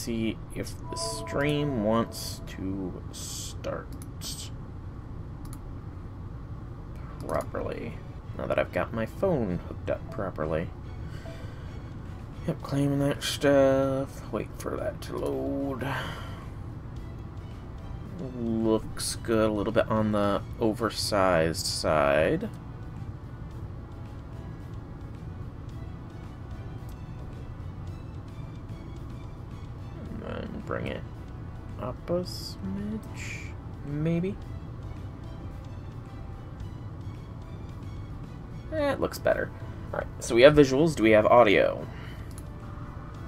see if the stream wants to start properly. Now that I've got my phone hooked up properly. Yep, claiming that stuff. Wait for that to load. Looks good. A little bit on the oversized side. And then bring it up a smidge, maybe. It looks better. Alright, so we have visuals. Do we have audio?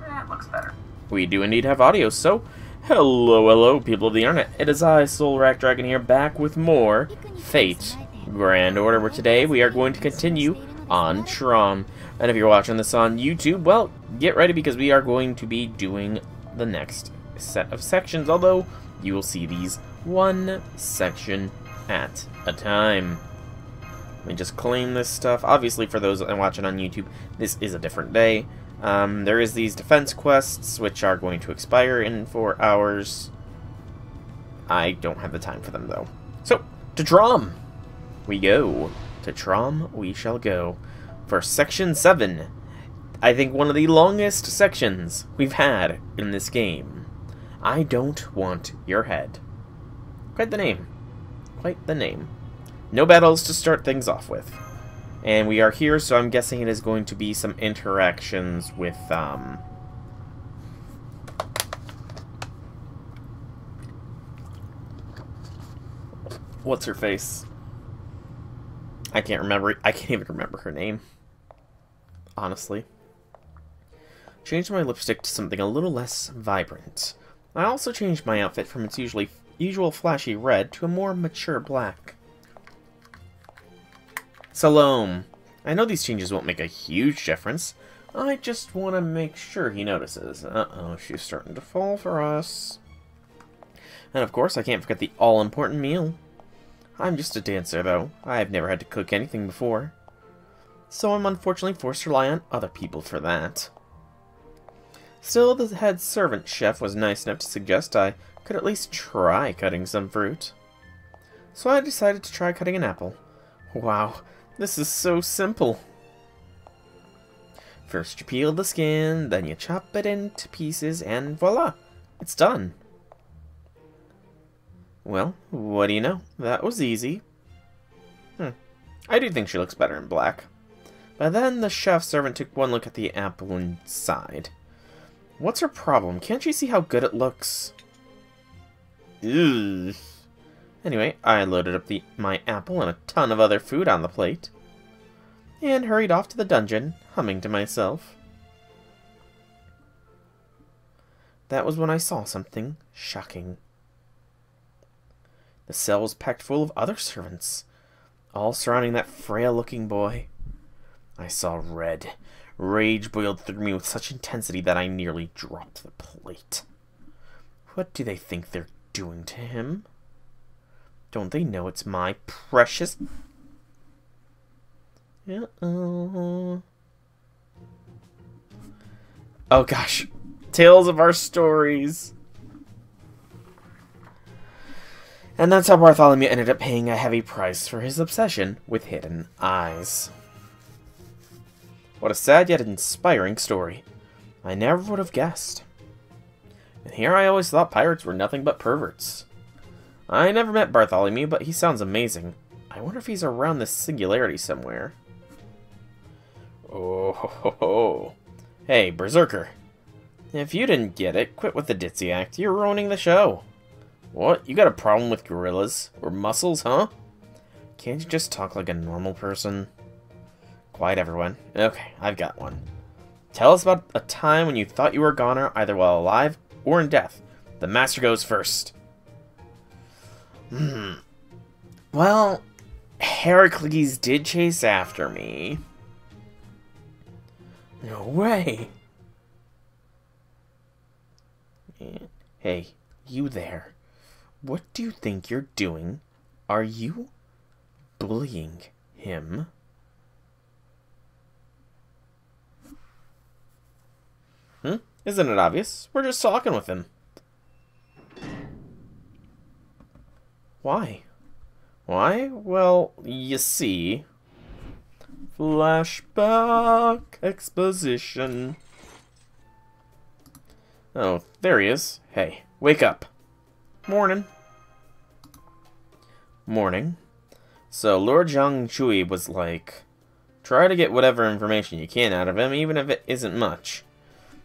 It looks better. We do indeed have audio, so hello, people of the internet. It is I, Soul Rack Dragon here, back with more Fate Grand Order, where today we are going to continue on Traum. And if you're watching this on YouTube, well, get ready because we are going to be doing the next set of sections, although you will see these one section at a time. Let me just claim this stuff. Obviously, for those watching on YouTube, this is a different day. There is these defense quests, which are going to expire in 4 hours. I don't have the time for them, though. So, to Traum we go. To Traum we shall go. For Section 7. I think one of the longest sections we've had in this game. I don't want your head. Quite the name. Quite the name. No battles to start things off with. And we are here, so I'm guessing it is going to be some interactions with, what's her face? I can't remember. I can't even remember her name. Honestly. Changed my lipstick to something a little less vibrant. I also changed my outfit from its usual flashy red to a more mature black. Salome. I know these changes won't make a huge difference. I just want to make sure he notices. Uh-oh, she's starting to fall for us. And of course, I can't forget the all-important meal. I'm just a dancer, though. I've never had to cook anything before. So I'm unfortunately forced to rely on other people for that. Still, the head servant chef was nice enough to suggest I could at least try cutting some fruit. So I decided to try cutting an apple. Wow. This is so simple. First you peel the skin, then you chop it into pieces, and voila! It's done. Well, what do you know? That was easy. I do think she looks better in black. But then the chef servant took one look at the apple and sighed. What's her problem? Can't she see how good it looks? Ugh. Anyway, I loaded up my apple and a ton of other food on the plate, and hurried off to the dungeon, humming to myself. That was when I saw something shocking. The cell was packed full of other servants, all surrounding that frail-looking boy. I saw red. Rage boiled through me with such intensity that I nearly dropped the plate. What do they think they're doing to him? Don't they know it's my precious... Uh-oh. Oh gosh. Tales of our stories. And that's how Bartholomew ended up paying a heavy price for his obsession with hidden eyes. What a sad yet inspiring story. I never would have guessed. And here I always thought pirates were nothing but perverts. I never met Bartholomew, but he sounds amazing. I wonder if he's around this singularity somewhere. Oh ho ho ho. Hey, Berserker. If you didn't get it, quit with the ditzy act. You're ruining the show. What? You got a problem with gorillas? Or muscles, huh? Can't you just talk like a normal person? Quiet, everyone. Okay, I've got one. Tell us about a time when you thought you were a goner, either while alive or in death. The master goes first. Well, Heracles did chase after me. No way. Hey, you there. What do you think you're doing? Are you bullying him? Isn't it obvious? We're just talking with him. Why? Why? Well, you see... Flashback exposition. Oh, there he is. Hey, wake up. Morning. Morning. So, Lord Zhang was like, try to get whatever information you can out of him, even if it isn't much.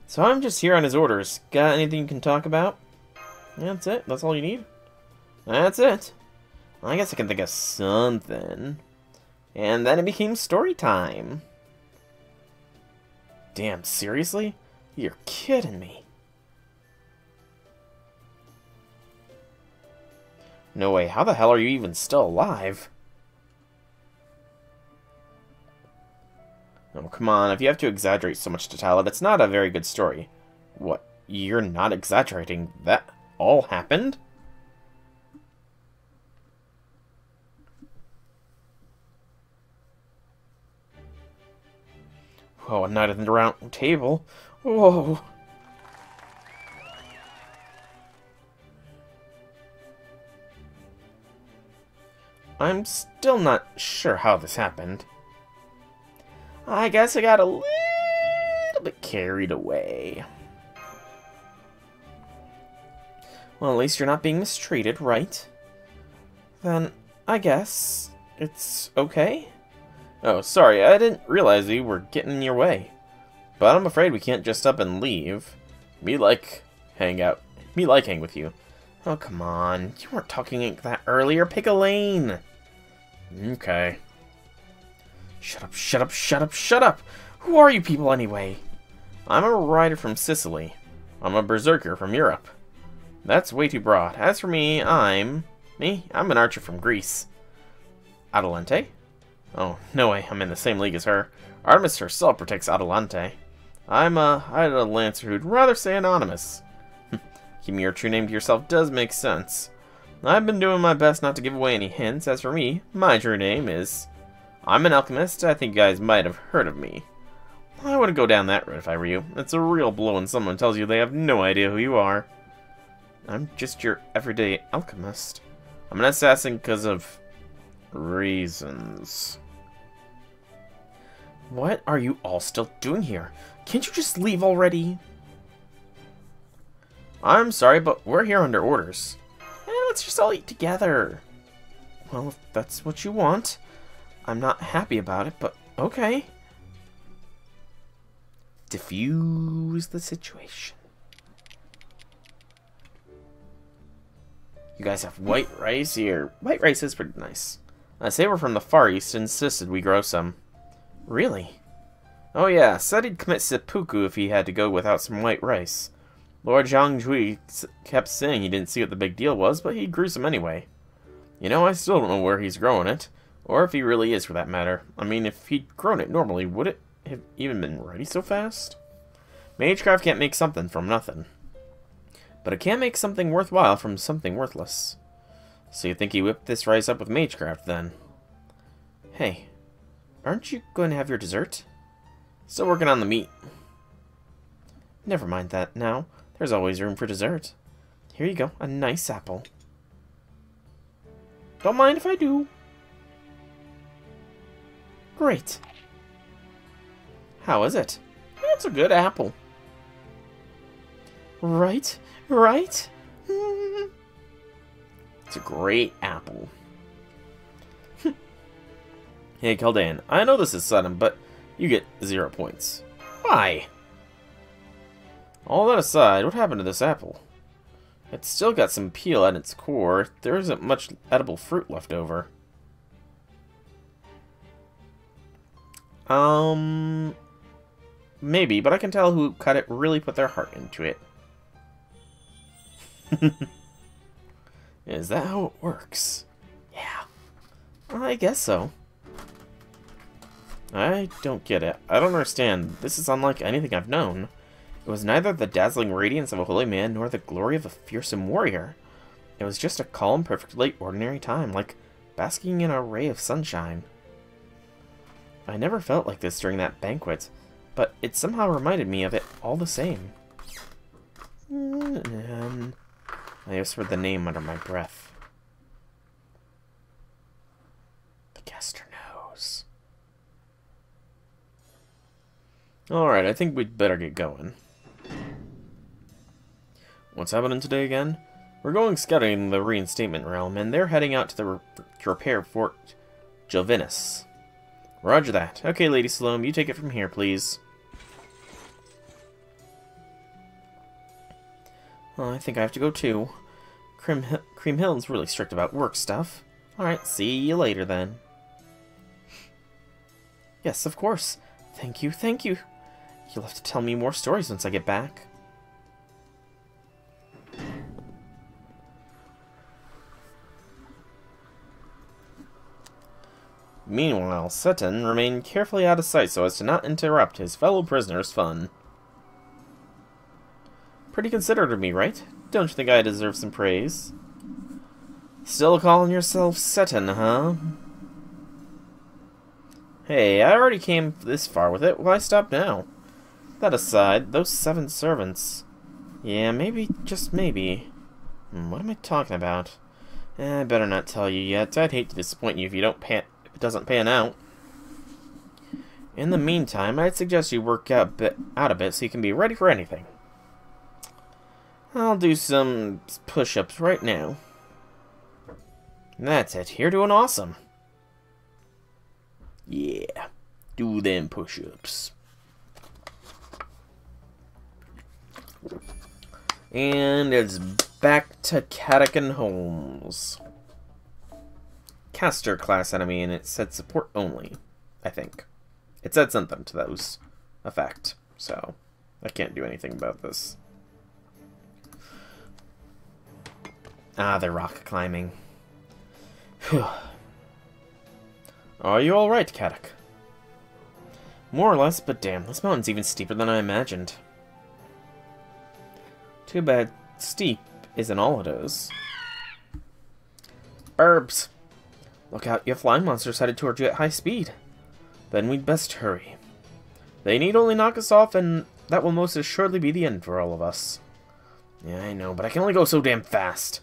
So I'm just here on his orders. Got anything you can talk about? That's it? That's all you need? That's it. I guess I can think of something. And then it became story time. Damn, seriously? You're kidding me. No way, how the hell are you even still alive? Oh, come on, if you have to exaggerate so much to tell it, it's not a very good story. What, you're not exaggerating? That all happened? Oh, a night at the round table. Whoa. I'm still not sure how this happened. I guess I got a little bit carried away. Well, at least you're not being mistreated, right? Then, I guess it's okay? Oh, sorry, I didn't realize you were getting in your way. But I'm afraid we can't just up and leave. Me like hang with you. Oh, come on. You weren't talking like that earlier. Pick a lane. Okay. Shut up, shut up, shut up, shut up! Who are you people anyway? I'm a rider from Sicily. I'm a berserker from Europe. That's way too broad. As for me, I'm an archer from Greece. Adelante? Oh, no way, I'm in the same league as her. Artemis herself protects Adelante. I'm a lancer who'd rather say anonymous. Keeping your true name to yourself does make sense. I've been doing my best not to give away any hints. As for me, my true name is... I'm an alchemist. I think you guys might have heard of me. I wouldn't go down that road if I were you. It's a real blow when someone tells you they have no idea who you are. I'm just your everyday alchemist. I'm an assassin because of... reasons. What are you all still doing here? Can't you just leave already? I'm sorry, but we're here under orders. Let's just all eat together. Well, if that's what you want. I'm not happy about it, but okay. Diffuse the situation. You guys have white rice here. White rice is pretty nice. I say we're from the Far East and insisted we grow some. Really? Oh yeah, said he'd commit seppuku if he had to go without some white rice. Lord Zhang kept saying he didn't see what the big deal was, but he grew some anyway. You know, I still don't know where he's growing it. Or if he really is, for that matter. I mean, if he'd grown it normally, would it have even been ready so fast? Magecraft can't make something from nothing. But it can make something worthwhile from something worthless. So you think he whipped this rice up with Magecraft, then? Hey, aren't you going to have your dessert? Still working on the meat. Never mind that now. There's always room for dessert. Here you go, a nice apple. Don't mind if I do. Great. How is it? It's a good apple. Right? Right? It's a great apple. Hey, Kaldan, I know this is sudden, but you get 0 points. Why? All that aside, what happened to this apple? It's still got some peel at its core. There isn't much edible fruit left over. Maybe, but I can tell who cut it really put their heart into it. Is that how it works? Yeah. I guess so. I don't get it. I don't understand. This is unlike anything I've known. It was neither the dazzling radiance of a holy man nor the glory of a fearsome warrior. It was just a calm, perfectly ordinary time, like basking in a ray of sunshine. I never felt like this during that banquet, but it somehow reminded me of it all the same. I whispered the name under my breath. The caster knows. Alright, I think we'd better get going. What's happening today again? We're going scouting in the reinstatement realm, and they're heading out to the repair Fort Jovinus. Roger that. Okay, Lady Salome, you take it from here, please. Well, I think I have to go too. Cream Hill's really strict about work stuff. Alright, see you later then. Yes, of course. Thank you, thank you. You'll have to tell me more stories once I get back. Meanwhile, Sutton remained carefully out of sight so as to not interrupt his fellow prisoner's fun. Pretty considerate of me, right? Don't you think I deserve some praise? Still calling yourself Sutton, huh? Hey, I already came this far with it. Why stop now? That aside, those 7 servants... Yeah, maybe, just maybe... What am I talking about? I better not tell you yet. I'd hate to disappoint you if it doesn't pan out. In the meantime, I'd suggest you work out a bit so you can be ready for anything. I'll do some push-ups right now. That's it. You're doing awesome. Yeah. Do them push-ups. And it's back to Catachan Holmes. Caster class enemy, and it said support only, I think. It said something to those effect, so I can't do anything about this. Ah, they're rock climbing. Whew. Are you alright, Katak? More or less, but damn, this mountain's even steeper than I imagined. Too bad steep isn't all it is. Burbs! Look out, you have flying monsters headed towards you at high speed. Then we'd best hurry. They need only knock us off, and that will most assuredly be the end for all of us. Yeah, I know, but I can only go so damn fast.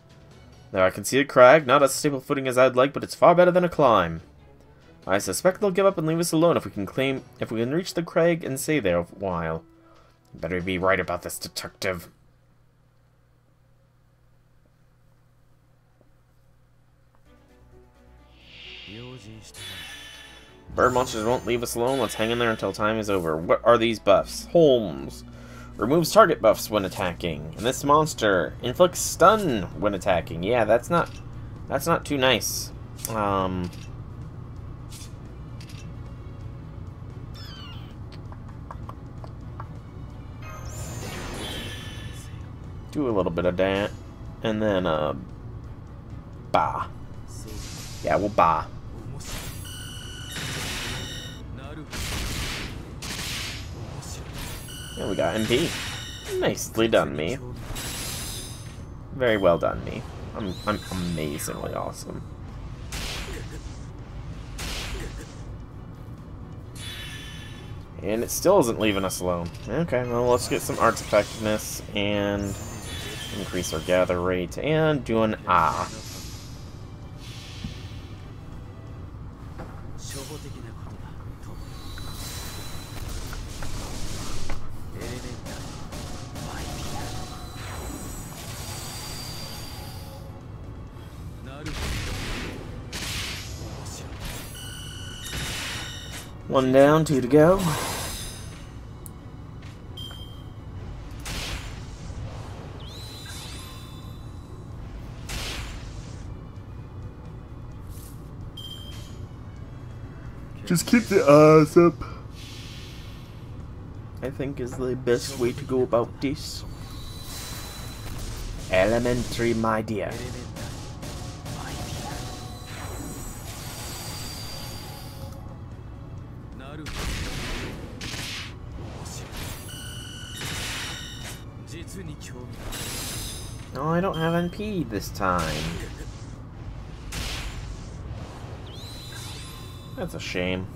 There, I can see a crag, not as stable footing as I'd like, but it's far better than a climb. I suspect they'll give up and leave us alone if we can reach the crag and stay there a while. Better be right about this, detective. Bird monsters won't leave us alone. Let's hang in there until time is over. What are these buffs? Holmes removes target buffs when attacking, and this monster inflicts stun when attacking. Yeah, that's not too nice. Do a little bit of that, and then bah. Yeah, we'll bah. Yeah, we got MP. Nicely done, me. Very well done, me. I'm amazingly awesome. And it still isn't leaving us alone. Okay, well, let's get some arts effectiveness and increase our gather rate and do an ah. One down, 2 to go. Just keep the eyes up, I think is the best way to go about this. Elementary, my dear. No, I don't have NP this time. That's a shame.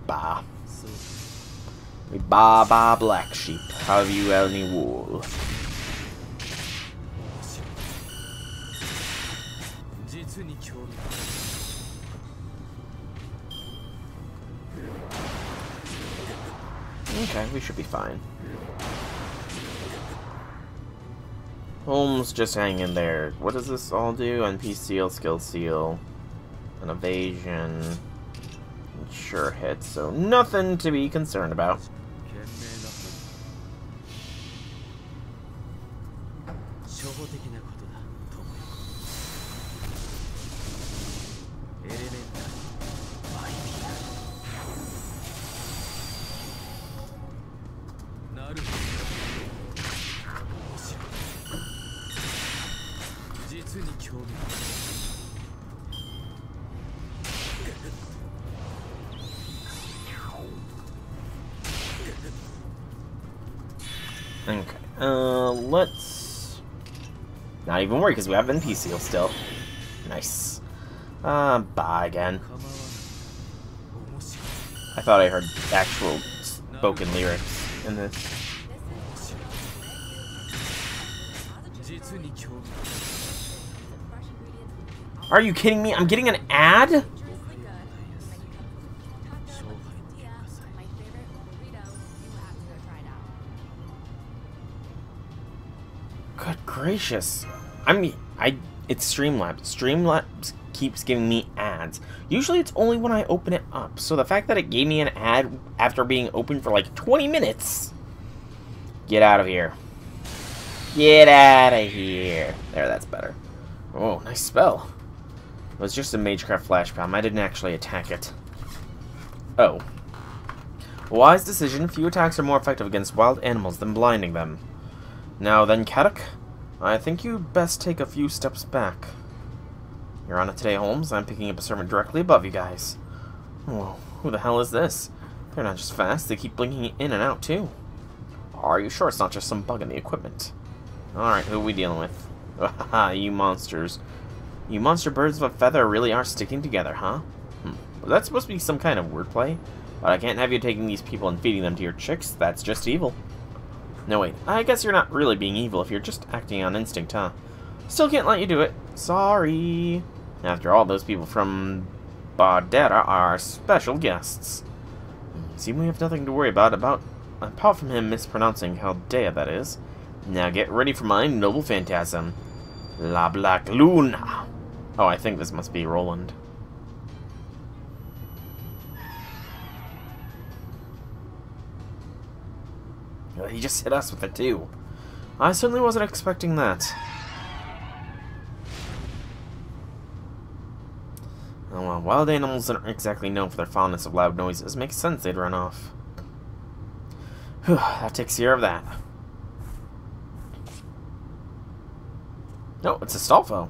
Bah. Ba black sheep. Have you any wool? Okay, we should be fine. Holmes, just hang in there. What does this all do? NP seal, skill seal, an evasion, sure hit. So nothing to be concerned about. Okay, let's not even worry because we have NP seal still. Nice. Bye again. I thought I heard actual spoken lyrics in this. Are you kidding me? I'm getting an ad? Good gracious. It's Streamlabs. Streamlabs keeps giving me ads. Usually it's only when I open it up. So the fact that it gave me an ad after being open for like 20 minutes. Get out of here. Get out of here. There, that's better. Oh, nice spell. It was just a Magecraft Flash Palm. I didn't actually attack it. Oh. Wise decision. Few attacks are more effective against wild animals than blinding them. Now then, Kadok, I think you'd best take a few steps back. You're on it today, Holmes. I'm picking up a servant directly above you guys. Whoa, who the hell is this? They're not just fast, they keep blinking in and out, too. Are you sure it's not just some bug in the equipment? Alright, who are we dealing with? Haha, you monsters. You monster birds of a feather really are sticking together, huh? Well, that's supposed to be some kind of wordplay. But I can't have you taking these people and feeding them to your chicks. That's just evil. No, wait. I guess you're not really being evil if you're just acting on instinct, huh? Still can't let you do it. Sorry. After all, those people from Bardera are our special guests. Seem we have nothing to worry about apart from him mispronouncing Chaldea, that is. Now get ready for my noble phantasm. La Black Luna. Oh, I think this must be Roland. He just hit us with it, too. I certainly wasn't expecting that. Oh, well, wild animals aren't exactly known for their fondness of loud noises. Makes sense they'd run off. Whew, that takes care of that. No, it's a Astolfo.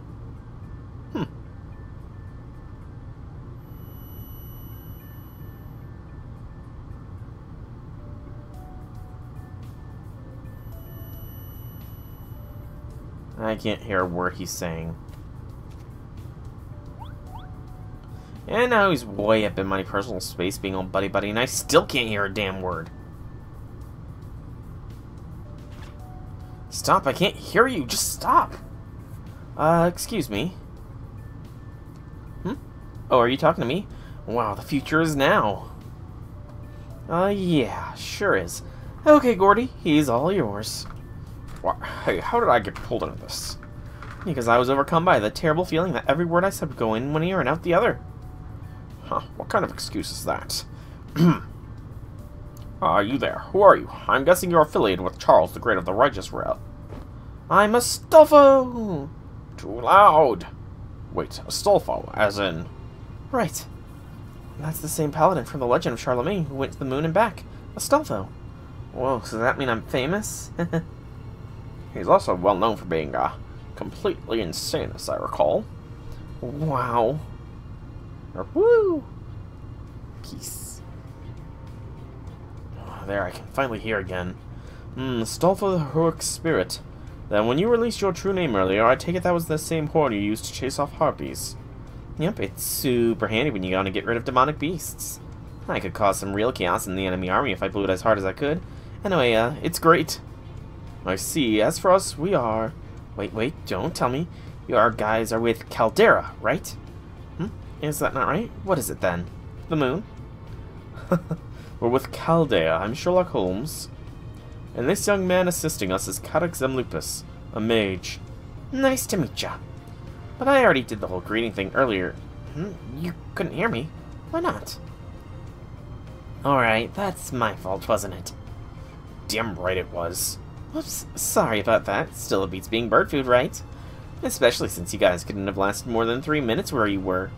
I can't hear a word he's saying. And now he's way up in my personal space being all buddy-buddy, and I still can't hear a damn word. Stop, I can't hear you. Just stop. Excuse me. Oh, are you talking to me? Wow, the future is now. Yeah, sure is. Okay, Gordy, he's all yours. Hey, how did I get pulled into this? Because I was overcome by the terrible feeling that every word I said would go in one ear and out the other. Huh, what kind of excuse is that? You there. Who are you? I'm guessing you're affiliated with Charles the Great of the Righteous Realm. I'm Astolfo! Too loud! Wait, Astolfo, as in... Right. That's the same paladin from the Legend of Charlemagne who went to the moon and back. Astolfo. Whoa, so does that mean I'm famous? He's also well known for being, completely insane, as I recall. Wow. Woo! Peace. Oh, there, I can finally hear again. Astolfo the Heroic Spirit. Then when you released your true name earlier, I take it that was the same horn you used to chase off harpies. Yep, it's super handy when you want to get rid of demonic beasts. I could cause some real chaos in the enemy army if I blew it as hard as I could. Anyway, it's great. I see. As for us, we are... Wait, don't tell me. Your guys are with Caldera, right? Is that not right? What is it then? The moon? We're with Caldea. I'm Sherlock Holmes. And this young man assisting us is Cadix Zemlupus, a mage. Nice to meet ya. But I already did the whole greeting thing earlier. You couldn't hear me? Why not? Alright, that's my fault, wasn't it? Damn right it was. Whoops, sorry about that. Still, it beats being bird food, right? Especially since you guys couldn't have lasted more than 3 minutes where you were.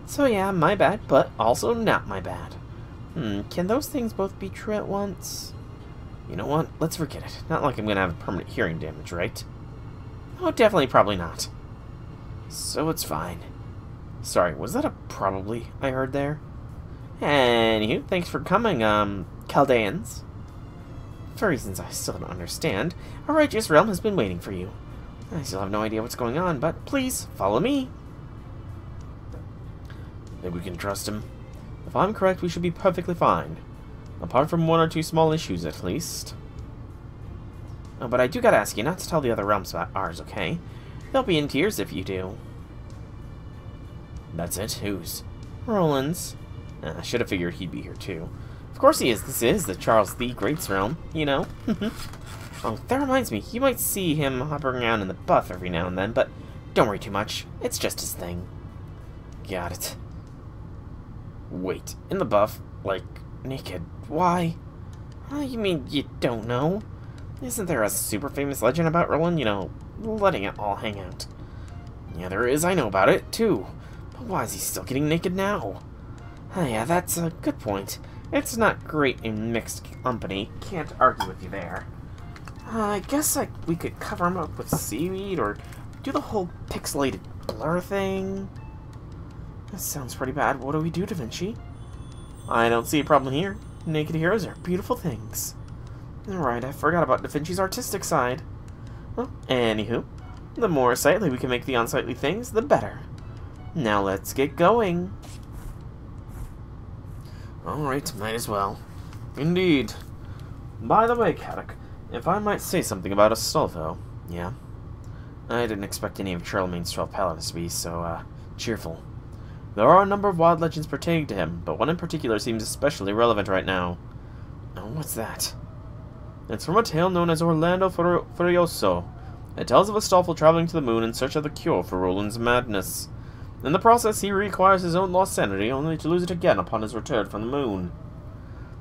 So yeah, my bad, but also not my bad. Can those things both be true at once? You know what? Let's forget it. Not like I'm gonna have permanent hearing damage, right? Oh, definitely probably not. So it's fine. Sorry, was that a probably I heard there? Anywho, thanks for coming, Chaldeans. For reasons I still don't understand, a righteous realm has been waiting for you. I still have no idea what's going on, but please, follow me. Think we can trust him? If I'm correct, we should be perfectly fine. Apart from 1 or 2 small issues, at least. Oh, but I do gotta ask you not to tell the other realms about ours, okay? They'll be in tears if you do. That's it? Whose? Roland's. I should have figured he'd be here, too. Of course he is. This is the Charles the Great's realm, you know? Oh, that reminds me. You might see him hopping around in the buff every now and then, but don't worry too much. It's just his thing. Got it. Wait, in the buff? Like, naked? Why? You mean you don't know? Isn't there a super famous legend about Roland? You know, letting it all hang out. Yeah, there is. I know about it, too. But why is he still getting naked now? Yeah, that's a good point. It's not great in mixed company. Can't argue with you there. I guess we could cover him up with seaweed or do the whole pixelated blur thing. That sounds pretty bad. What do we do, Da Vinci? I don't see a problem here. Naked heroes are beautiful things. Alright, I forgot about Da Vinci's artistic side. Well, anywho, the more sightly we can make the unsightly things, the better. Now let's get going. Alright, might as well. Indeed. By the way, Caddock, if I might say something about Astolfo, yeah? I didn't expect any of Charlemagne's 12 paladins to be so, cheerful. There are a number of wild legends pertaining to him, but one in particular seems especially relevant right now. Oh, what's that? It's from a tale known as Orlando Furioso. It tells of Astolfo traveling to the moon in search of the cure for Roland's madness. In the process, he reacquires his own lost sanity, only to lose it again upon his return from the moon.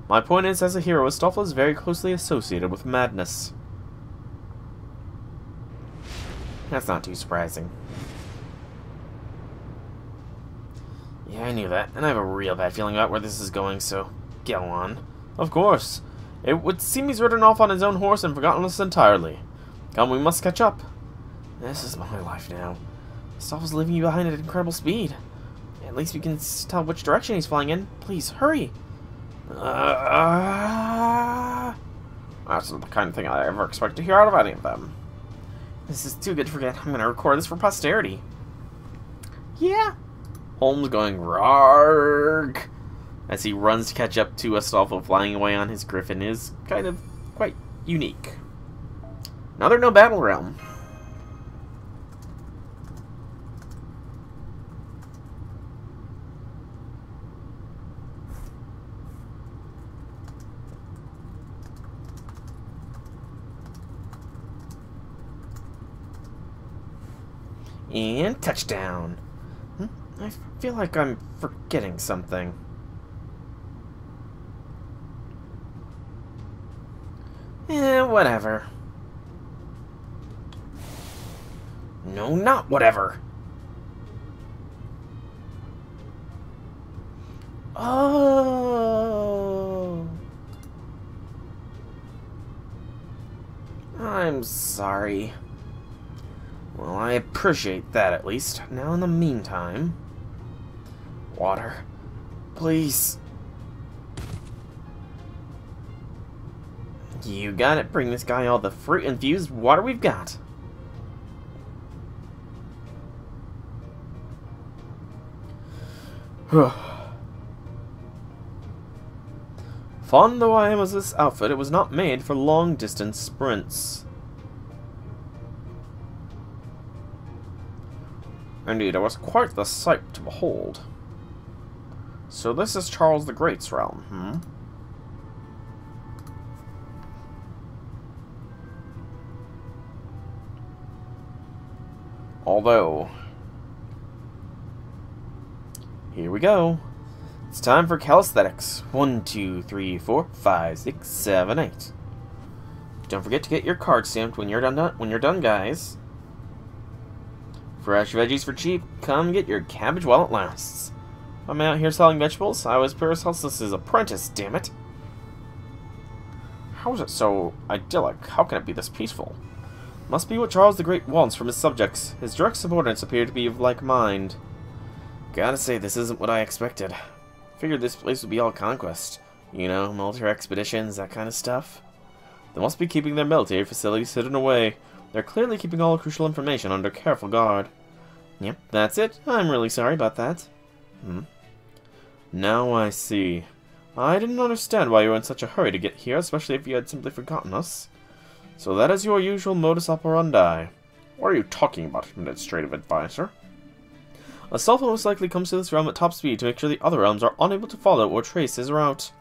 My point is, as a hero, Astolfo is very closely associated with madness. That's not too surprising. Yeah, I knew that, and I have a real bad feeling about where this is going, so go on. Of course. It would seem he's ridden off on his own horse and forgotten us entirely. Come, we must catch up. This is my life now. Astolfo's leaving you behind at incredible speed. At least we can tell which direction he's flying in. Please, hurry! That's not the kind of thing I ever expect to hear out of any of them. This is too good to forget. I'm gonna record this for posterity. Yeah. Holmes going "Rargh" as he runs to catch up to Astolfo flying away on his griffin is kind of quite unique. Now they're no battle realm. And touchdown. I feel like I'm forgetting something. Whatever. No, not whatever. Oh. I'm sorry. Well, I appreciate that at least. Now in the meantime... Water. Please. You got it. Bring this guy all the fruit-infused water we've got. Fond though I am of this outfit, it was not made for long-distance sprints. Indeed, it was quite the sight to behold. So this is Charles the Great's realm, hmm? Although... Here we go. It's time for calisthenics. 1, 2, 3, 4, 5, 6, 7, 8. Don't forget to get your card stamped when you're done, guys. Fresh veggies for cheap. Come get your cabbage while it lasts. I'm out here selling vegetables. I was Paracelsus's apprentice, damn it. How is it so idyllic? How can it be this peaceful? Must be what Charles the Great wants from his subjects. His direct subordinates appear to be of like mind. Gotta say, this isn't what I expected. Figured this place would be all conquest. You know, military expeditions, that kind of stuff. They must be keeping their military facilities hidden away. They're clearly keeping all crucial information under careful guard. Yep, that's it. I'm really sorry about that. Now I see. I didn't understand why you were in such a hurry to get here, especially if you had simply forgotten us. So that is your usual modus operandi. What are you talking about, administrative advisor? Astolfo most likely comes to this realm at top speed to make sure the other realms are unable to follow or trace his route.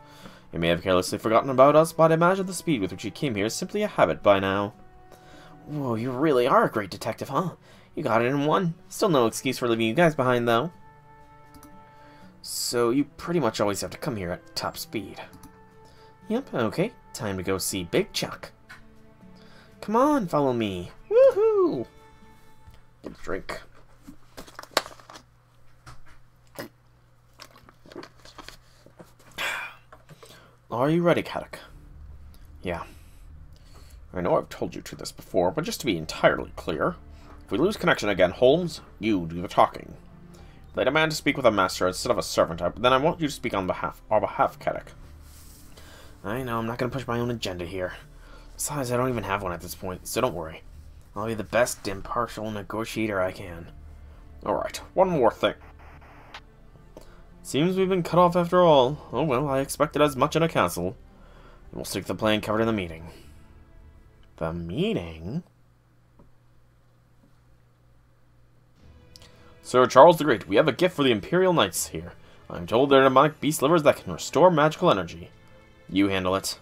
He may have carelessly forgotten about us, but I imagine the speed with which he came here is simply a habit by now. Whoa, you really are a great detective, huh? You got it in one. Still no excuse for leaving you guys behind, though. So you pretty much always have to come here at top speed. Yep, okay. Time to go see Big Chuck. Come on, follow me. Woohoo! Get a drink. Are you ready, Kadok? Yeah. I know I've told you to this before, but just to be entirely clear, if we lose connection again, Holmes, you do the talking. They demand to speak with a master instead of a servant, then I want you to speak on our behalf, Kadok. I know, I'm not going to push my own agenda here. Besides, I don't even have one at this point, so don't worry. I'll be the best impartial negotiator I can. Alright, one more thing. Seems we've been cut off after all. Oh well, I expected as much in a castle. We'll stick to the plan covered in the meeting. The meeting? Sir Charles the Great, we have a gift for the Imperial Knights here. I'm told they're demonic beast livers that can restore magical energy. You handle it.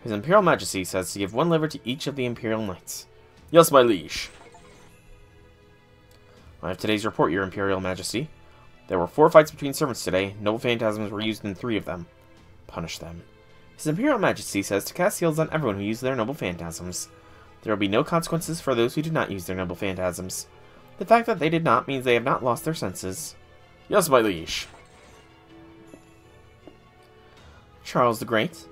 His Imperial Majesty says to give one liver to each of the Imperial Knights. Yes, my liege. I have today's report, Your Imperial Majesty. There were 4 fights between servants today. Noble phantasms were used in 3 of them. Punish them. His Imperial Majesty says to cast seals on everyone who used their noble phantasms. There will be no consequences for those who did not use their noble phantasms. The fact that they did not means they have not lost their senses. Yes, my liege. Charles the Great.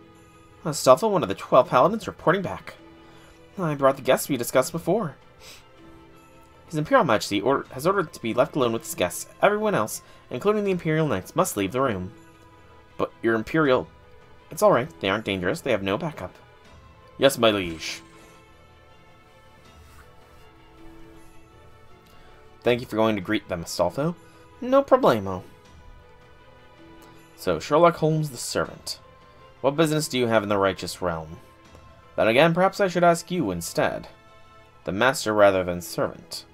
Astolfo, one of the 12 paladins, reporting back. I brought the guests we discussed before. His Imperial Majesty has ordered to be left alone with his guests. Everyone else, including the Imperial Knights, must leave the room. But your Imperial... It's alright, they aren't dangerous, they have no backup. Yes, my liege. Thank you for going to greet them, Astolfo. No problemo. So, Sherlock Holmes the servant. What business do you have in the righteous realm? Then again, perhaps I should ask you instead. The master rather than servant.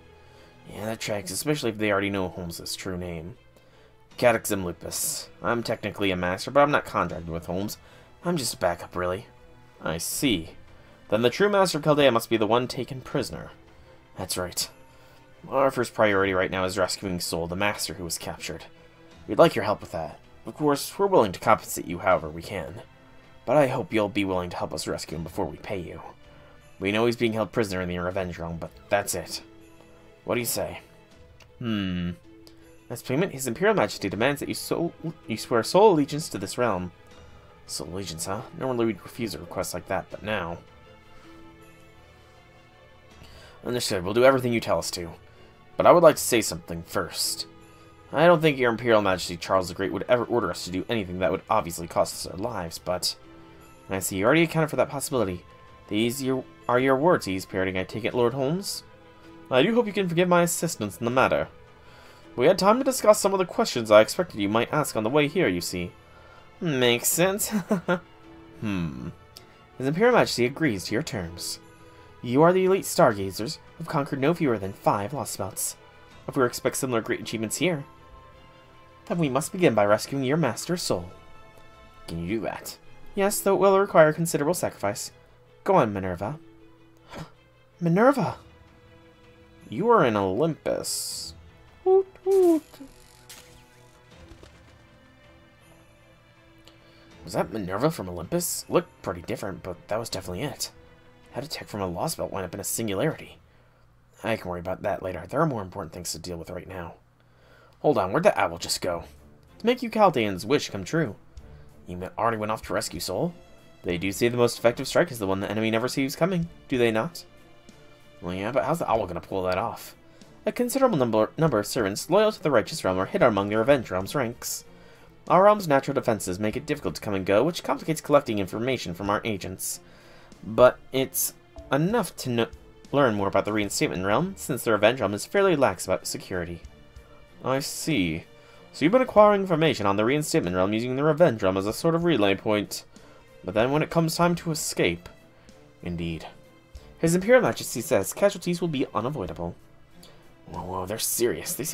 Yeah, that tracks, especially if they already know Holmes' true name. Catechism Lupus. I'm technically a master, but I'm not contracted with Holmes. I'm just a backup, really. I see. Then the true master of Chaldea must be the one taken prisoner. That's right. Our first priority right now is rescuing Sol, the master who was captured. We'd like your help with that. Of course, we're willing to compensate you however we can. But I hope you'll be willing to help us rescue him before we pay you. We know he's being held prisoner in the Revenge Realm, but that's it. What do you say? As payment, His Imperial Majesty demands that you swear sole allegiance to this realm. Sole allegiance, huh? Normally we'd refuse a request like that, but now... Understood, we'll do everything you tell us to. But I would like to say something first. I don't think Your Imperial Majesty Charles the Great would ever order us to do anything that would obviously cost us our lives, but... I see you already accounted for that possibility. These are your words he's parroting, I take it, Lord Holmes? I do hope you can forgive my assistance in the matter. We had time to discuss some of the questions I expected you might ask on the way here, you see. Makes sense. His Imperial Majesty agrees to your terms. You are the elite stargazers who have conquered no fewer than 5 lost spots. If we expect similar great achievements here, then we must begin by rescuing your master's soul. Can you do that? Yes, though it will require considerable sacrifice. Go on, Minerva. Minerva! You are in Olympus. Woot woot. Was that Minerva from Olympus? Looked pretty different, but that was definitely it. How did tech from a lost belt wind up in a singularity? I can worry about that later. There are more important things to deal with right now. Hold on, where'd that owl just go? To make you Chaldean's wish come true. You already went off to rescue Soul. They do say the most effective strike is the one the enemy never sees coming, do they not? Well, yeah, but how's the owl gonna pull that off? A considerable number of servants loyal to the righteous realm are hidden among the Revenge Realm's ranks. Our realm's natural defenses make it difficult to come and go, which complicates collecting information from our agents. But it's enough to learn more about the Reinstatement Realm, since the Revenge Realm is fairly lax about security. I see. So you've been acquiring information on the Reinstatement Realm using the Revenge Realm as a sort of relay point. But then when it comes time to escape... Indeed. His Imperial Majesty says casualties will be unavoidable. Whoa, they're serious. That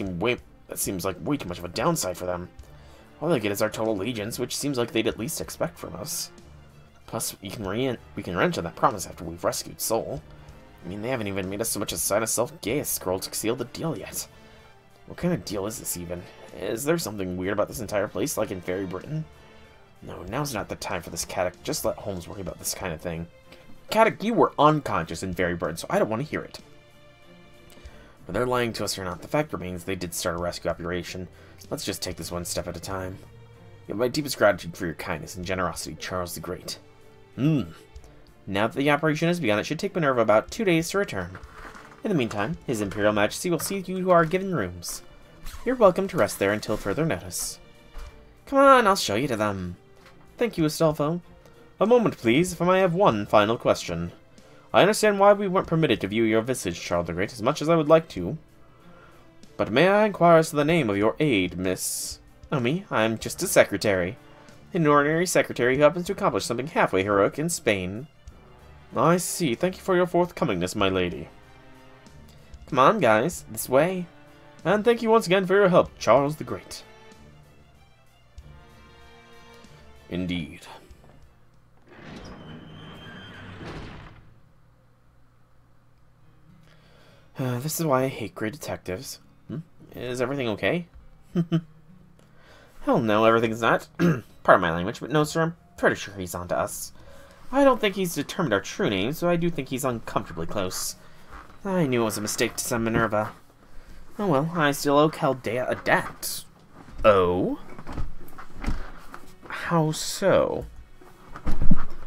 seems like way too much of a downside for them. All they get is our total allegiance, which seems like they'd at least expect from us. Plus, we can wrench on that promise after we've rescued Soul. I mean, they haven't even made us so much as sign a self-Gaius scroll to seal the deal yet. What kind of deal is this even? Is there something weird about this entire place, like in Fairy Britain? No, now's not the time for this, Caddock. Just let Holmes worry about this kind of thing. Caddock, you were unconscious in Fairy Britain, so I don't want to hear it. Whether they're lying to us or not, the fact remains they did start a rescue operation. Let's just take this one step at a time. You have my deepest gratitude for your kindness and generosity, Charles the Great. Now that the operation has begun, it should take Minerva about 2 days to return. In the meantime, His Imperial Majesty will see you to our given rooms. You're welcome to rest there until further notice. Come on, I'll show you to them. Thank you, Astolfo. A moment, please, if I may have one final question. I understand why we weren't permitted to view your visage, Charles the Great, as much as I would like to. But may I inquire as to the name of your aide, Miss... Oh, me? I'm just a secretary. An ordinary secretary who happens to accomplish something halfway heroic in Spain. I see. Thank you for your forthcomingness, my lady. Come on, guys. This way. And thank you once again for your help, Charles the Great. Indeed. This is why I hate great detectives. Is everything okay? Hell no, everything's not. Pardon my language, but no, sir, I'm pretty sure he's onto us. I don't think he's determined our true names, so I do think he's uncomfortably close. I knew it was a mistake to send Minerva. Oh well, I still owe Chaldea a debt. Oh? How so?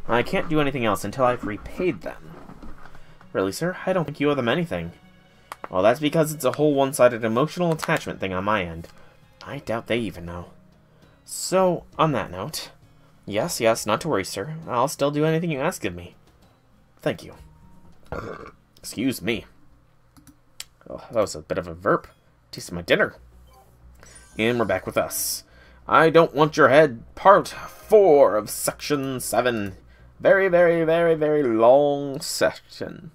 I can't do anything else until I've repaid them. Really, sir? I don't think you owe them anything. Well, that's because it's a whole one-sided emotional attachment thing on my end. I doubt they even know. So, on that note... Yes, not to worry, sir. I'll still do anything you ask of me. Thank you. Excuse me. Oh, that was a bit of a verp. Tasted my dinner. And we're back with us. I don't want your head. Part 4 of Section 7. Very, very, very, very long section.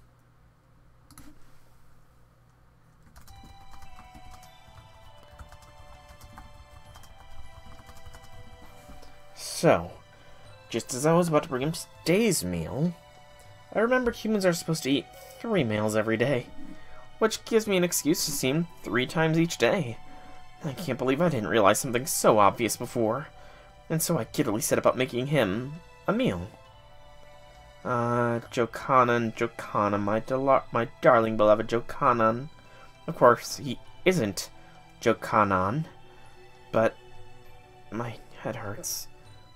So, just as I was about to bring him today's meal, I remembered humans are supposed to eat 3 meals every day, which gives me an excuse to see him 3 times each day. I can't believe I didn't realize something so obvious before, and so I giddily set about making him a meal. Jokanan, my darling beloved Jokanan. Of course, he isn't Jokanan, but my head hurts.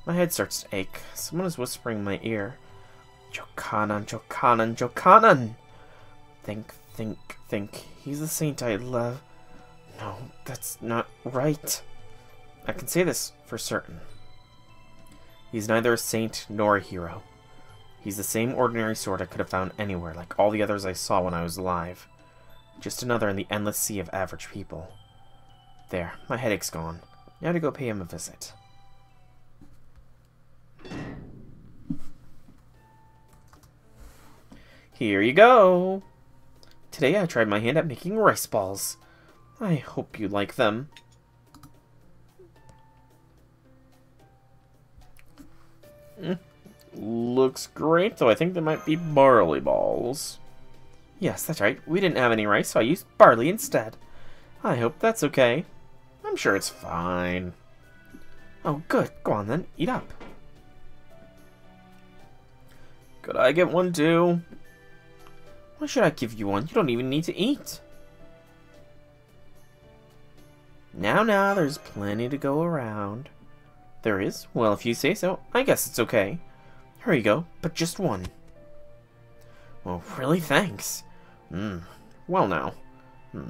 My head starts to ache. Someone is whispering in my ear. Jokanan, Jokanan, Jokanan! Think. He's the saint I love. No, that's not right. I can say this for certain. He's neither a saint nor a hero. He's the same ordinary sort I could have found anywhere, like all the others I saw when I was alive. Just another in the endless sea of average people. There, my headache's gone. Now to go pay him a visit. Here you go. Today I tried my hand at making rice balls. I hope you like them. Looks great, though I think they might be barley balls. Yes, that's right. We didn't have any rice, so I used barley instead. I hope that's okay. I'm sure it's fine. Oh, good. Go on then. Eat up. Could I get one too? Why should I give you one? You don't even need to eat. Now, there's plenty to go around. There is? Well, if you say so, I guess it's okay. Here you go, but just one. Well, really, thanks. Well now.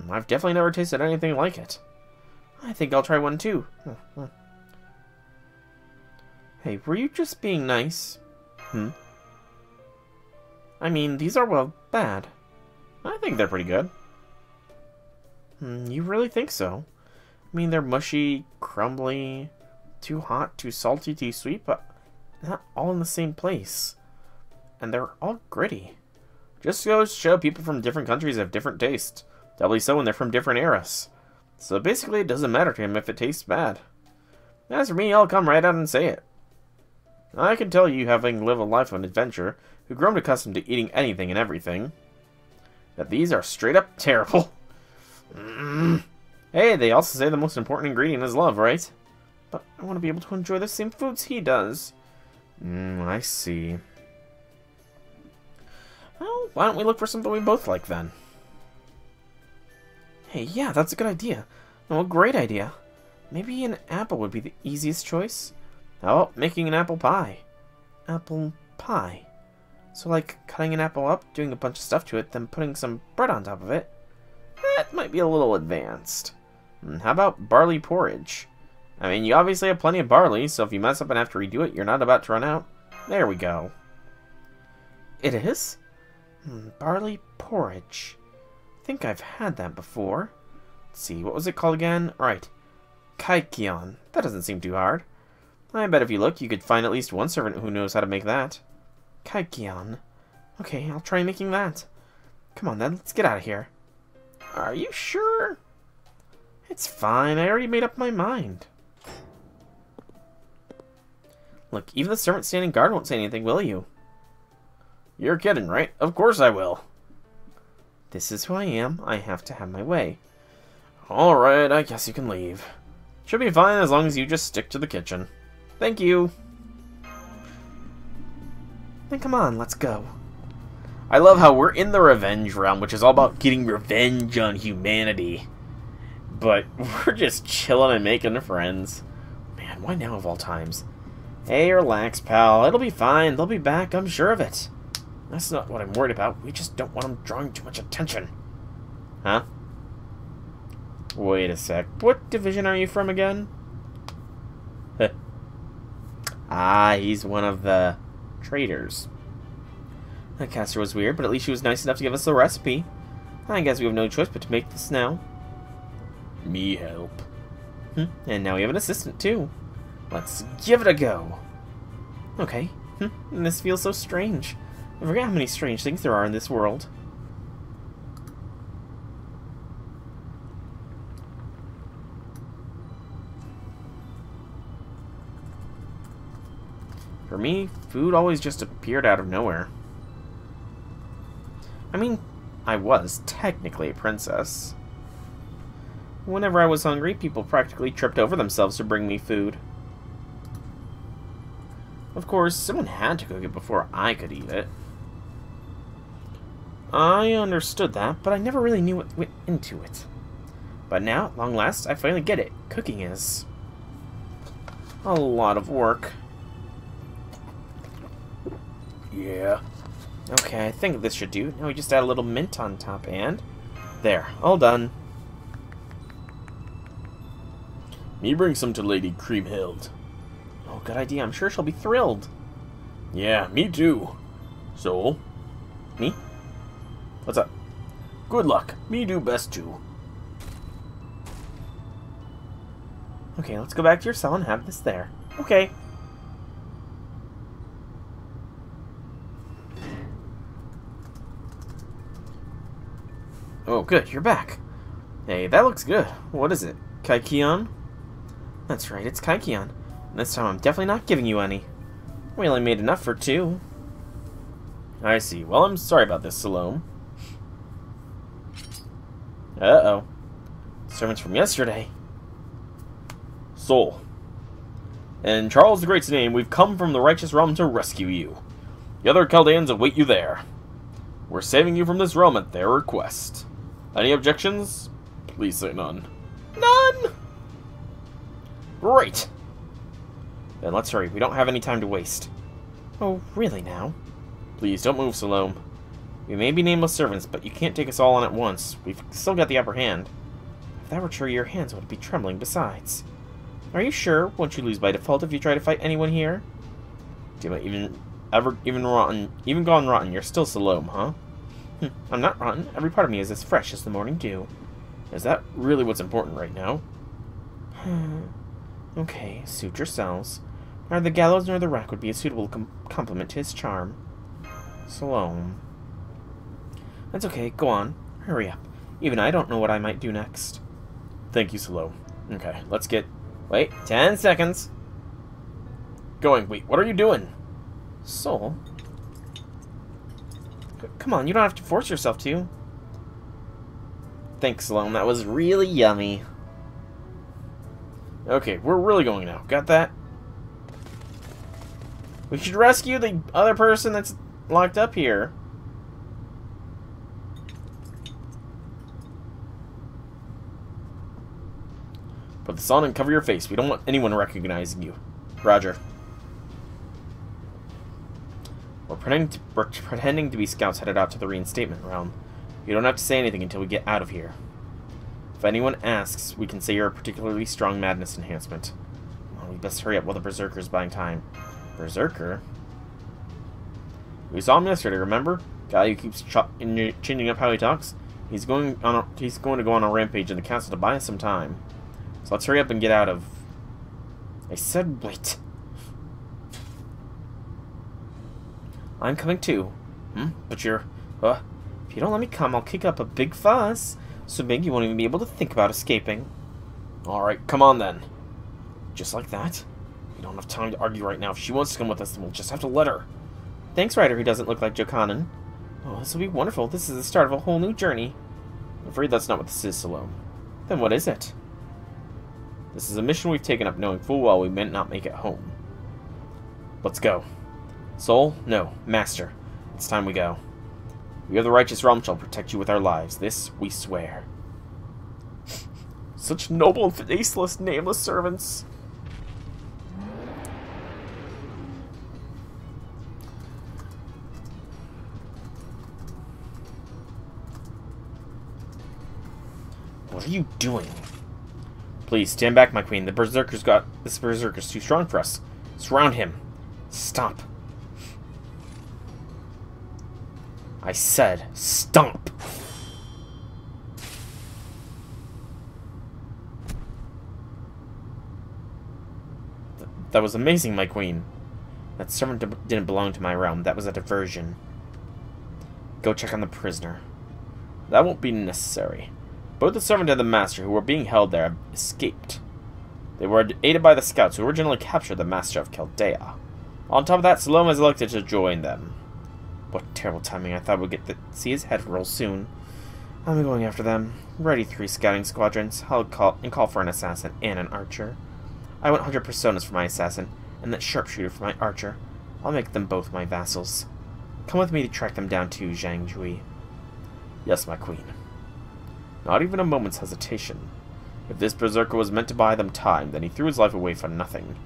I've definitely never tasted anything like it. I think I'll try one too. Hey, were you just being nice? I mean, these are, well, bad. I think they're pretty good. You really think so? I mean, they're mushy, crumbly, too hot, too salty, too sweet, but not all in the same place. And they're all gritty. Just goes to show people from different countries have different tastes. Doubly so when they're from different eras. So basically, it doesn't matter to him if it tastes bad. As for me, I'll come right out and say it. I can tell you, having lived a life of an adventure, who grown accustomed to eating anything and everything, that these are straight up terrible. Hey, they also say the most important ingredient is love, right? But I want to be able to enjoy the same foods he does. I see. Well, why don't we look for something we both like then? Hey, yeah, that's a good idea. No, a great idea. Maybe an apple would be the easiest choice. How about making an apple pie? Apple pie. So like cutting an apple up, doing a bunch of stuff to it, then putting some bread on top of it. That might be a little advanced. How about barley porridge? I mean, you obviously have plenty of barley, so if you mess up and have to redo it, you're not about to run out. There we go. It is? Barley porridge. I think I've had that before. Let's see, what was it called again? Right. Kaikion. That doesn't seem too hard. I bet if you look, you could find at least one servant who knows how to make that. Kaikion. Okay, I'll try making that. Come on then, let's get out of here. Are you sure? It's fine, I already made up my mind. Look, even the servant standing guard won't say anything, will you? You're kidding, right? Of course I will. This is who I am. I have to have my way. Alright, I guess you can leave. Should be fine as long as you just stick to the kitchen. Thank you. Then come on, let's go. I love how we're in the revenge realm, which is all about getting revenge on humanity. But we're just chilling and making friends. Man, why now of all times? Hey, relax, pal. It'll be fine. They'll be back, I'm sure of it. That's not what I'm worried about. We just don't want them drawing too much attention. Huh? Wait a sec. What division are you from again? Ah, he's one of the traders. That caster was weird, but at least she was nice enough to give us the recipe. I guess we have no choice but to make this now. Me help. And now we have an assistant, too. Let's give it a go. Okay. And this feels so strange. I forget how many strange things there are in this world. For me, food always just appeared out of nowhere. I mean, I was technically a princess. Whenever I was hungry, people practically tripped over themselves to bring me food. Of course, someone had to cook it before I could eat it. I understood that, but I never really knew what went into it. But now, at long last, I finally get it. Cooking is a lot of work. Yeah. Okay, I think this should do. Now we just add a little mint on top and... there, all done. Me bring some to Lady Creamhild. Oh, good idea. I'm sure she'll be thrilled. Yeah, me too. So? Me? What's up? Good luck. Me do best too. Okay, let's go back to your cell and have this there. Okay. Oh, good, you're back. Hey, that looks good. What is it? Kaikion? That's right, it's Kaikion. This time I'm definitely not giving you any. We only made enough for 2. I see. Well, I'm sorry about this, Salome. Uh-oh. Servants from yesterday. Soul. In Charles the Great's name, we've come from the righteous realm to rescue you. The other Chaldeans await you there. We're saving you from this realm at their request. Any objections? Please say none. None! Great! Then let's hurry. We don't have any time to waste. Oh, really now? Please, don't move, Salome. We may be nameless servants, but you can't take us all on at once. We've still got the upper hand. If that were true, your hands would be trembling besides. Are you sure? Won't you lose by default if you try to fight anyone here? Damn it, even gone rotten, you're still Salome, huh? I'm not rotten. Every part of me is as fresh as the morning dew. Is that really what's important right now? Okay, suit yourselves. Neither the gallows nor the rack would be a suitable complement to his charm. Salome. That's okay, go on. Hurry up. Even I don't know what I might do next. Thank you, Salome. Okay, let's get... Wait, 10 seconds. Going. Wait, what are you doing? Soul? Come on, you don't have to force yourself to. Thanks, Salome. That was really yummy. Okay, we're really going now. Got that? We should rescue the other person that's locked up here. Put this on and cover your face. We don't want anyone recognizing you. Roger. We're pretending to be scouts headed out to the reinstatement realm. You don't have to say anything until we get out of here. If anyone asks, we can say you're a particularly strong madness enhancement. Well, we best hurry up while the Berserker's buying time. Berserker? We saw him yesterday, remember? Guy who keeps changing up how he talks? He's going to go on a rampage in the castle to buy us some time. So let's hurry up and get out of... I said wait. I'm coming too. But you're... if you don't let me come, I'll kick up a big fuss. So big you won't even be able to think about escaping. Alright, come on then. Just like that? We don't have time to argue right now. If she wants to come with us, then we'll just have to let her. Thanks, Ryder, who doesn't look like Jokanan. Oh, this will be wonderful. This is the start of a whole new journey. I'm afraid that's not what this is, Salome. Then what is it? This is a mission we've taken up knowing full well we may not make it home. Let's go. Soul? No. Master. It's time we go. We of the righteous realm shall protect you with our lives. This we swear. Such noble, faceless, nameless servants. What are you doing? Please, stand back, my queen. This berserker's too strong for us. Surround him. Stop. I said, stop. That was amazing, my queen. That servant didn't belong to my realm. That was a diversion. Go check on the prisoner. That won't be necessary. Both the servant and the master who were being held there have escaped. They were aided by the scouts who originally captured the master of Chaldea. On top of that, Salome has elected to join them. What terrible timing. I thought we'd get to see his head roll soon. I'm going after them. Ready 3 scouting squadrons. I'll call for an assassin and an archer. I want 100 personas for my assassin, and that sharpshooter for my archer. I'll make them both my vassals. Come with me to track them down to Zhang Jui. Yes, my queen. Not even a moment's hesitation. If this berserker was meant to buy them time, then he threw his life away for nothing.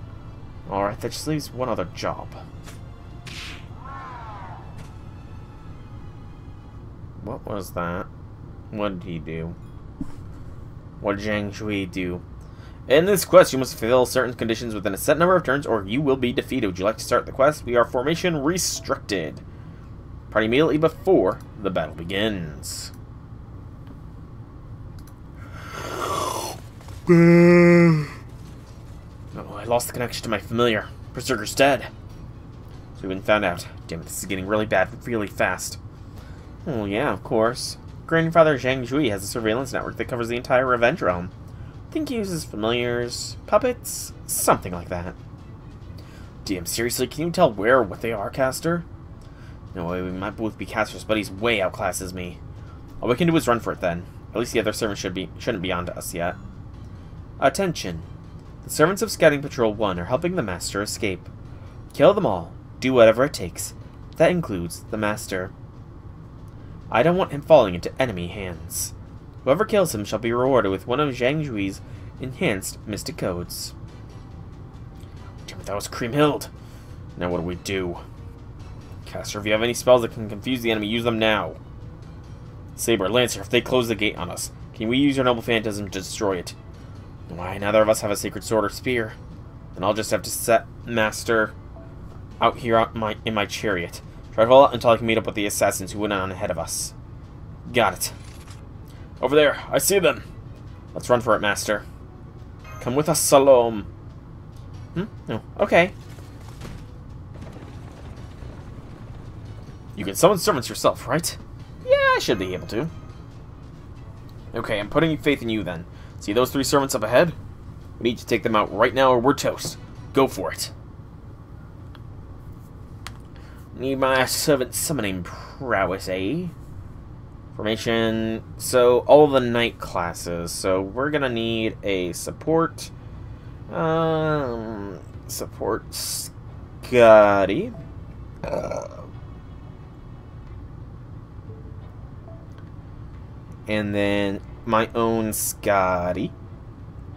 Alright, that just leaves one other job. What was that? What did he do? What did Zhang Jui do? In this quest, you must fulfill certain conditions within a set number of turns, or you will be defeated. Would you like to start the quest? We are formation restricted. Party immediately before the battle begins. Oh, I lost the connection to my familiar. Berserker's dead. So we've been found out. Damn it, this is getting really bad really fast. Oh yeah, of course. Great. grandfather Zhang Jui has a surveillance network that covers the entire Revenge Realm. I think he uses familiars, puppets, something like that. Damn, seriously, can you tell where or what they are, Caster? No way, we might both be casters, but he's way outclasses me. All we can do is run for it then. At least the other servants shouldn't be on to us yet. Attention. The servants of Scouting Patrol 1 are helping the Master escape. Kill them all. Do whatever it takes. That includes the Master. I don't want him falling into enemy hands. Whoever kills him shall be rewarded with one of Zhang Jui's enhanced mystic codes. Damn it, that was Creamhild. Now what do we do? Caster, if you have any spells that can confuse the enemy, use them now. Saber, Lancer, if they close the gate on us, can we use our Noble Phantasm to destroy it? Why, neither of us have a sacred sword or spear. Then I'll just have to set Master out here in my chariot. Try to hold out until I can meet up with the assassins who went on ahead of us. Got it. Over there, I see them. Let's run for it, Master. Come with us, Salom. No, okay. You can summon servants yourself, right? Yeah, I should be able to. Okay, I'm putting faith in you then. See those 3 servants up ahead? We need to take them out right now or we're toast. Go for it. Need my servant summoning prowess, eh? Formation. So, all the knight classes. So, we're gonna need a support. Support Scotty. And then my own Scotty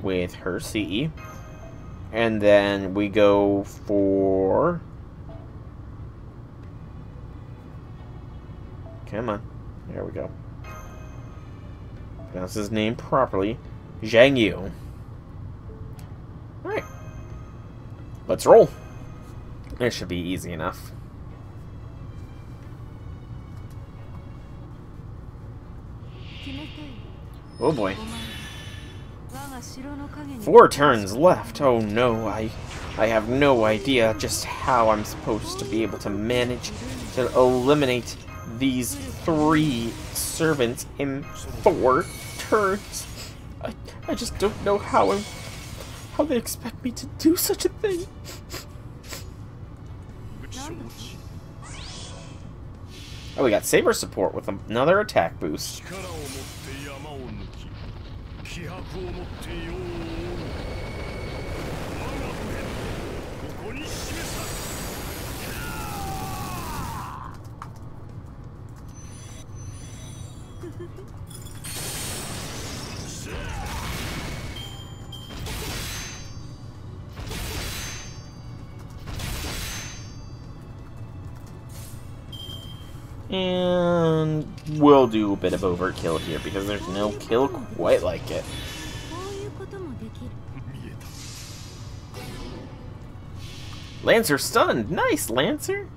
with her CE. And then we go for... Come on. There we go. Pronounce his name properly. Zhang Yu. Alright. Let's roll. It should be easy enough. Oh boy. 4 turns left. Oh no, I have no idea just how I'm supposed to be able to manage to eliminate these 3 servants in 4 turns. I just don't know how they expect me to do such a thing. Oh, we got Saber support with another attack boost. And we'll do a bit of overkill here because there's no kill quite like it. Lancer stunned! Nice, Lancer!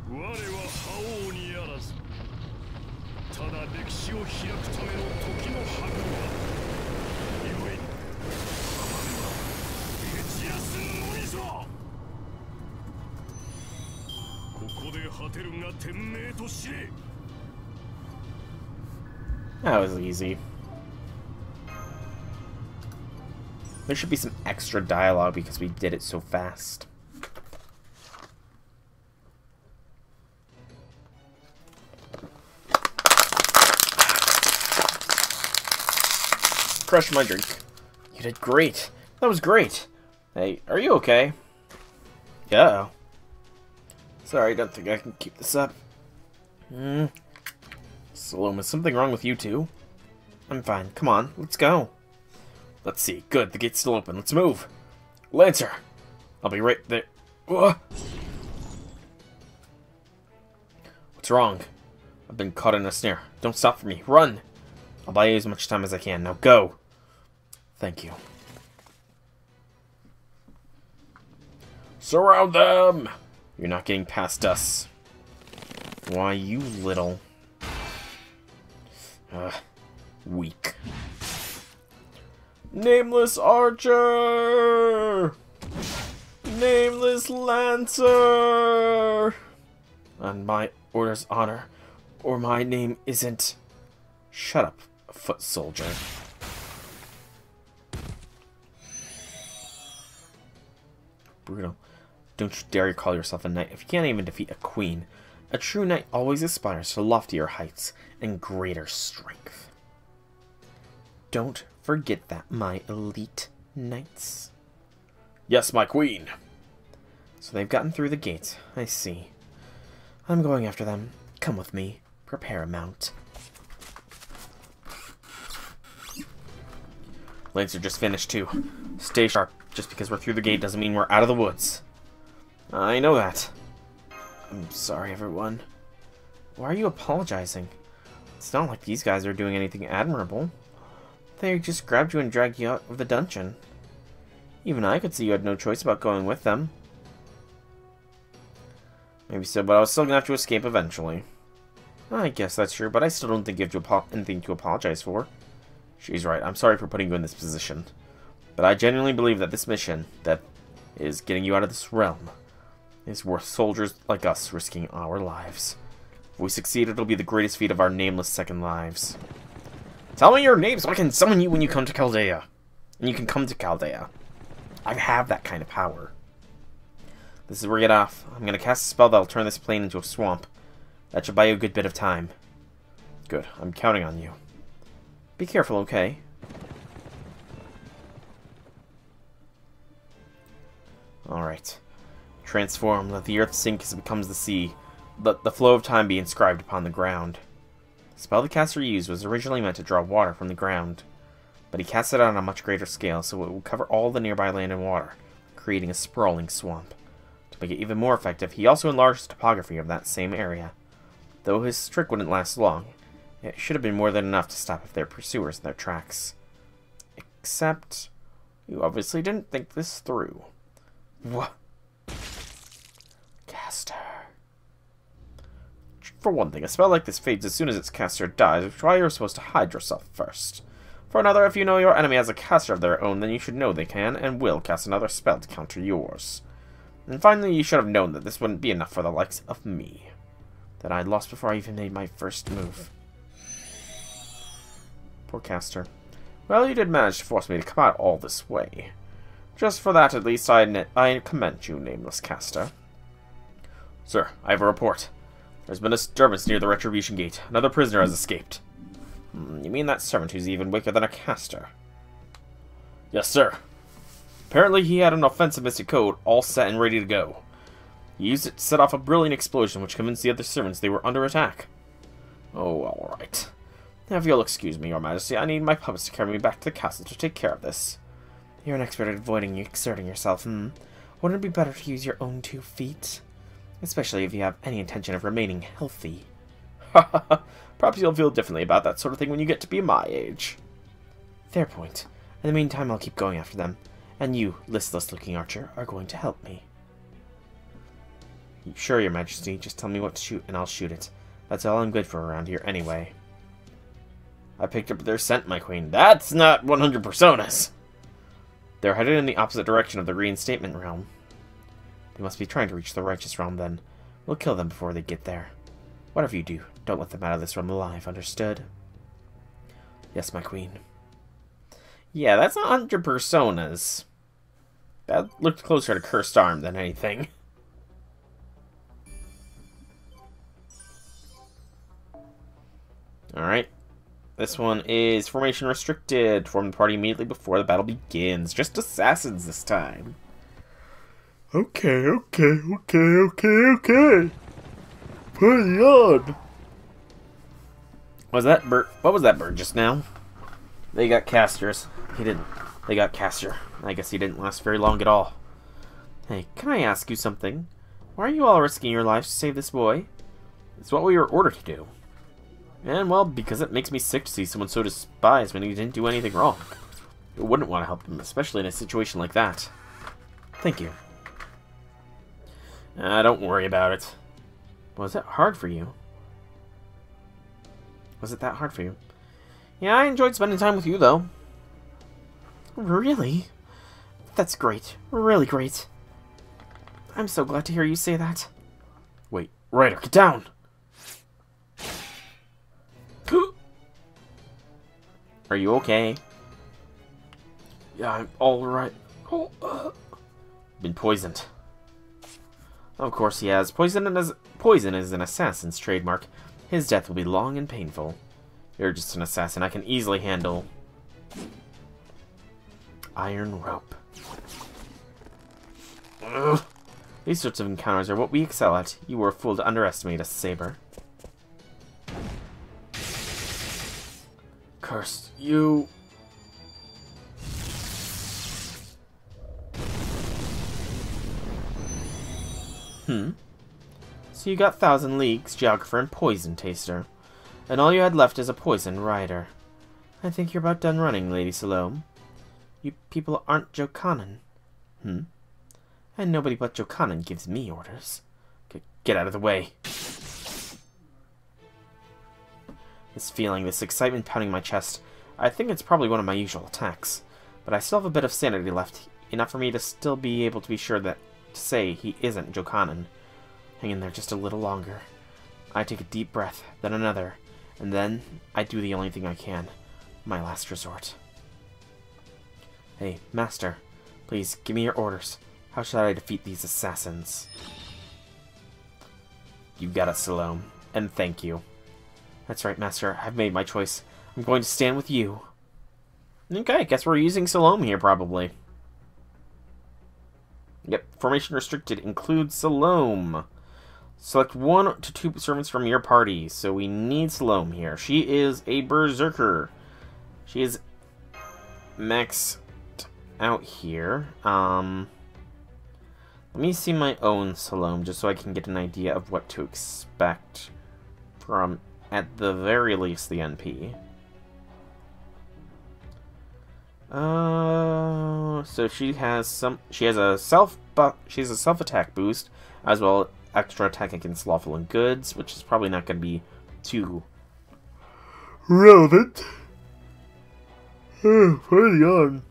That was easy. There should be some extra dialogue because we did it so fast. Crush my drink. You did great. That was great. Hey, are you okay? Yeah. Sorry, I don't think I can keep this up. Salome, is something wrong with you two? I'm fine. Come on, let's go. Let's see. Good, the gate's still open. Let's move. Lancer! I'll be right there. What's wrong? I've been caught in a snare. Don't stop for me. Run! I'll buy you as much time as I can. Now go! Thank you. Surround them! You're not getting past us. Why, you little... weak. Nameless Archer! Nameless Lancer! On my orders, honor, or my name isn't... Shut up, foot soldier. Brutal. Don't you dare call yourself a knight if you can't even defeat a queen. A true knight always aspires to loftier heights and greater strength. Don't forget that, my elite knights. Yes, my queen. So they've gotten through the gate. I see. I'm going after them. Come with me. Prepare a mount. Lancer just finished too. Stay sharp. Just because we're through the gate doesn't mean we're out of the woods. I know that. I'm sorry, everyone. Why are you apologizing? It's not like these guys are doing anything admirable. They just grabbed you and dragged you out of the dungeon. Even I could see you had no choice about going with them. Maybe so, but I was still gonna have to escape eventually. I guess that's true, but I still don't think you have anything to apologize for. She's right. I'm sorry for putting you in this position. But I genuinely believe that this mission, that is getting you out of this realm, is worth soldiers like us risking our lives. If we succeed, it'll be the greatest feat of our nameless second lives. Tell me your name so I can summon you when you come to Chaldea. And you can come to Chaldea. I have that kind of power. This is where we get off. I'm going to cast a spell that'll turn this plain into a swamp. That should buy you a good bit of time. Good. I'm counting on you. Be careful, okay? Alright. Transform. Let the earth sink as it becomes the sea. Let the flow of time be inscribed upon the ground. The spell the caster used was originally meant to draw water from the ground, but he cast it out on a much greater scale, so it would cover all the nearby land and water, creating a sprawling swamp. To make it even more effective, he also enlarged the topography of that same area. Though his trick wouldn't last long, it should have been more than enough to stop their pursuers in their tracks. Except, you obviously didn't think this through. What? Caster. For one thing, a spell like this fades as soon as its caster dies, which is why you're supposed to hide yourself first. For another, if you know your enemy has a caster of their own, then you should know they can and will cast another spell to counter yours. And finally, you should have known that this wouldn't be enough for the likes of me. That I'd lost before I even made my first move. Poor caster. Well, you did manage to force me to come out all this way. Just for that, at least, I commend you, nameless caster. Sir, I have a report. There's been a disturbance near the Retribution Gate. Another prisoner has escaped. You mean that servant who's even weaker than a caster? Yes, sir. Apparently he had an offensive mystic code all set and ready to go. He used it to set off a brilliant explosion which convinced the other servants they were under attack. Oh, alright. Now, if you'll excuse me, your majesty, I need my puppets to carry me back to the castle to take care of this. You're an expert at avoiding exerting yourself, Wouldn't it be better to use your own 2 feet? Especially if you have any intention of remaining healthy. Haha, perhaps you'll feel differently about that sort of thing when you get to be my age. Fair point. In the meantime, I'll keep going after them. And you, listless-looking archer, are going to help me. Sure, your majesty. Just tell me what to shoot and I'll shoot it. That's all I'm good for around here anyway. I picked up their scent, my queen. That's not 100 personas! They're headed in the opposite direction of the reinstatement realm. They must be trying to reach the righteous realm, then. We'll kill them before they get there. Whatever you do, don't let them out of this realm alive, understood? Yes, my queen. Yeah, that's 100 personas. That looked closer to Cursed Arm than anything. Alright. This one is formation restricted. Form the party immediately before the battle begins. Just assassins this time. Okay. Put it on. Was that bird? What was that bird just now? They got casters. He didn't. They got caster. I guess he didn't last very long at all. Hey, can I ask you something? Why are you all risking your lives to save this boy? It's what we were ordered to do. And, well, because it makes me sick to see someone so despised when he didn't do anything wrong. You wouldn't want to help him, especially in a situation like that. Thank you. Don't worry about it. Was it hard for you? Was it that hard for you? Yeah, I enjoyed spending time with you, though. Really? That's great. Really great. I'm so glad to hear you say that. Wait, Ryder, get down! Are you okay? Yeah, I'm alright. Been poisoned. Of course he has. Poison is an assassin's trademark. His death will be long and painful. You're just an assassin I can easily handle. Iron rope. Ugh. These sorts of encounters are what we excel at. You were a fool to underestimate us, Saber. Cursed you. So you got Thousand Leagues, Geographer, and Poison Taster. And all you had left is a Poison Rider. I think you're about done running, Lady Salome. You people aren't Jokanan. And nobody but Jokanan gives me orders. Get out of the way. This feeling, this excitement pounding my chest, I think it's probably one of my usual attacks. But I still have a bit of sanity left, enough for me to still be able to be sure that to say he isn't Jokanan. Hang in there just a little longer. I take a deep breath, then another, and then I do the only thing I can. My last resort. Hey, Master, please give me your orders. How should I defeat these assassins? You got it, Salome, and thank you. That's right, Master, I've made my choice. I'm going to stand with you. Okay, guess we're using Salome here, probably. Yep, formation restricted includes Salome. Select 1 to 2 servants from your party. So we need Salome here. She is a berserker. She is maxed out here. Let me see my own Salome just so I can get an idea of what to expect from, at the very least, the NP. So she has a self attack boost, as well as extra attack against lawful and goods, which is probably not going to be too relevant. Early on.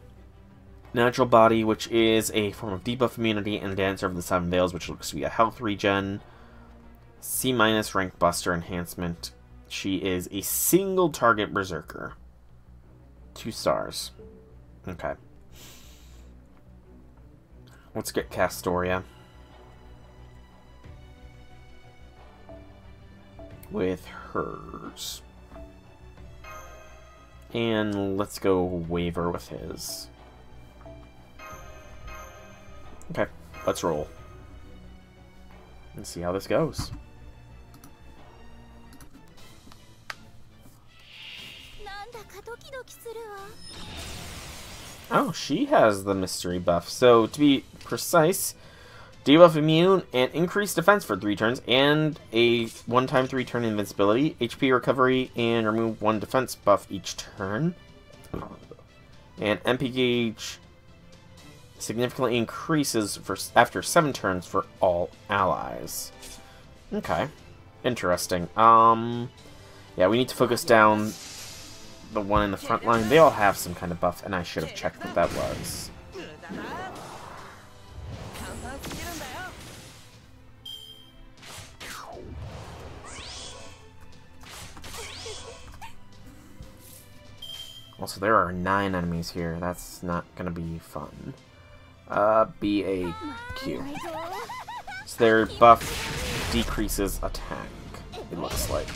Natural Body, which is a form of debuff immunity, and Dancer of the Seven Veils, which looks to be a health regen. C- rank buster enhancement. She is a single target berserker. 2 stars. Okay. Let's get Castoria. With hers. And let's go Waver with his. Okay, let's roll. Let's see how this goes. Oh, she has the mystery buff. So, to be precise, debuff immune and increased defense for 3 turns, and a 1-time 3-turn invincibility, HP recovery, and remove 1 defense buff each turn. And MP gauge significantly increases after 7 turns for all allies. Okay. Interesting. Yeah, we need to focus down the one in the front line. They all have some kind of buff, and I should have checked what that was. Also, there are 9 enemies here. That's not gonna be fun. BAQ. So their buff decreases attack, it looks like.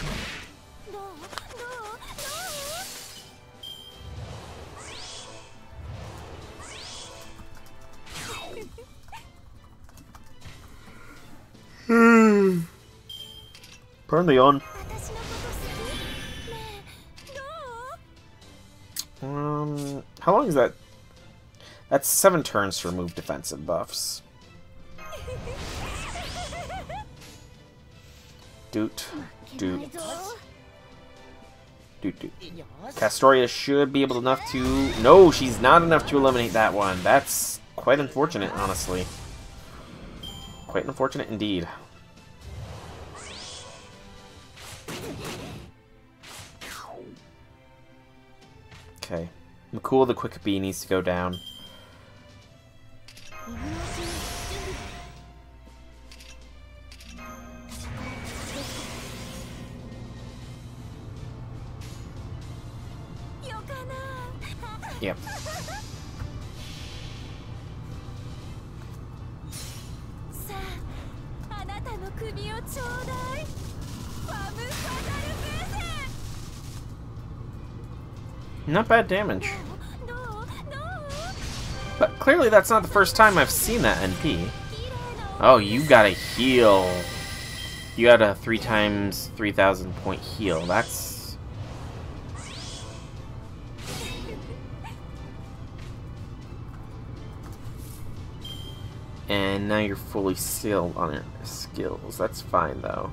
Pardon the yawn. How long is that? That's 7 turns to remove defensive buffs. Doot. Castoria should be able enough to... No, she's not enough to eliminate that one. That's quite unfortunate, honestly. Quite unfortunate indeed. Okay. McCool the Quick Bee needs to go down. Yep. Not bad damage. But clearly that's not the first time I've seen that NP. Oh, you gotta heal. You got a 3 times 3,000 point heal. That's... And now you're fully sealed on your skills. That's fine, though.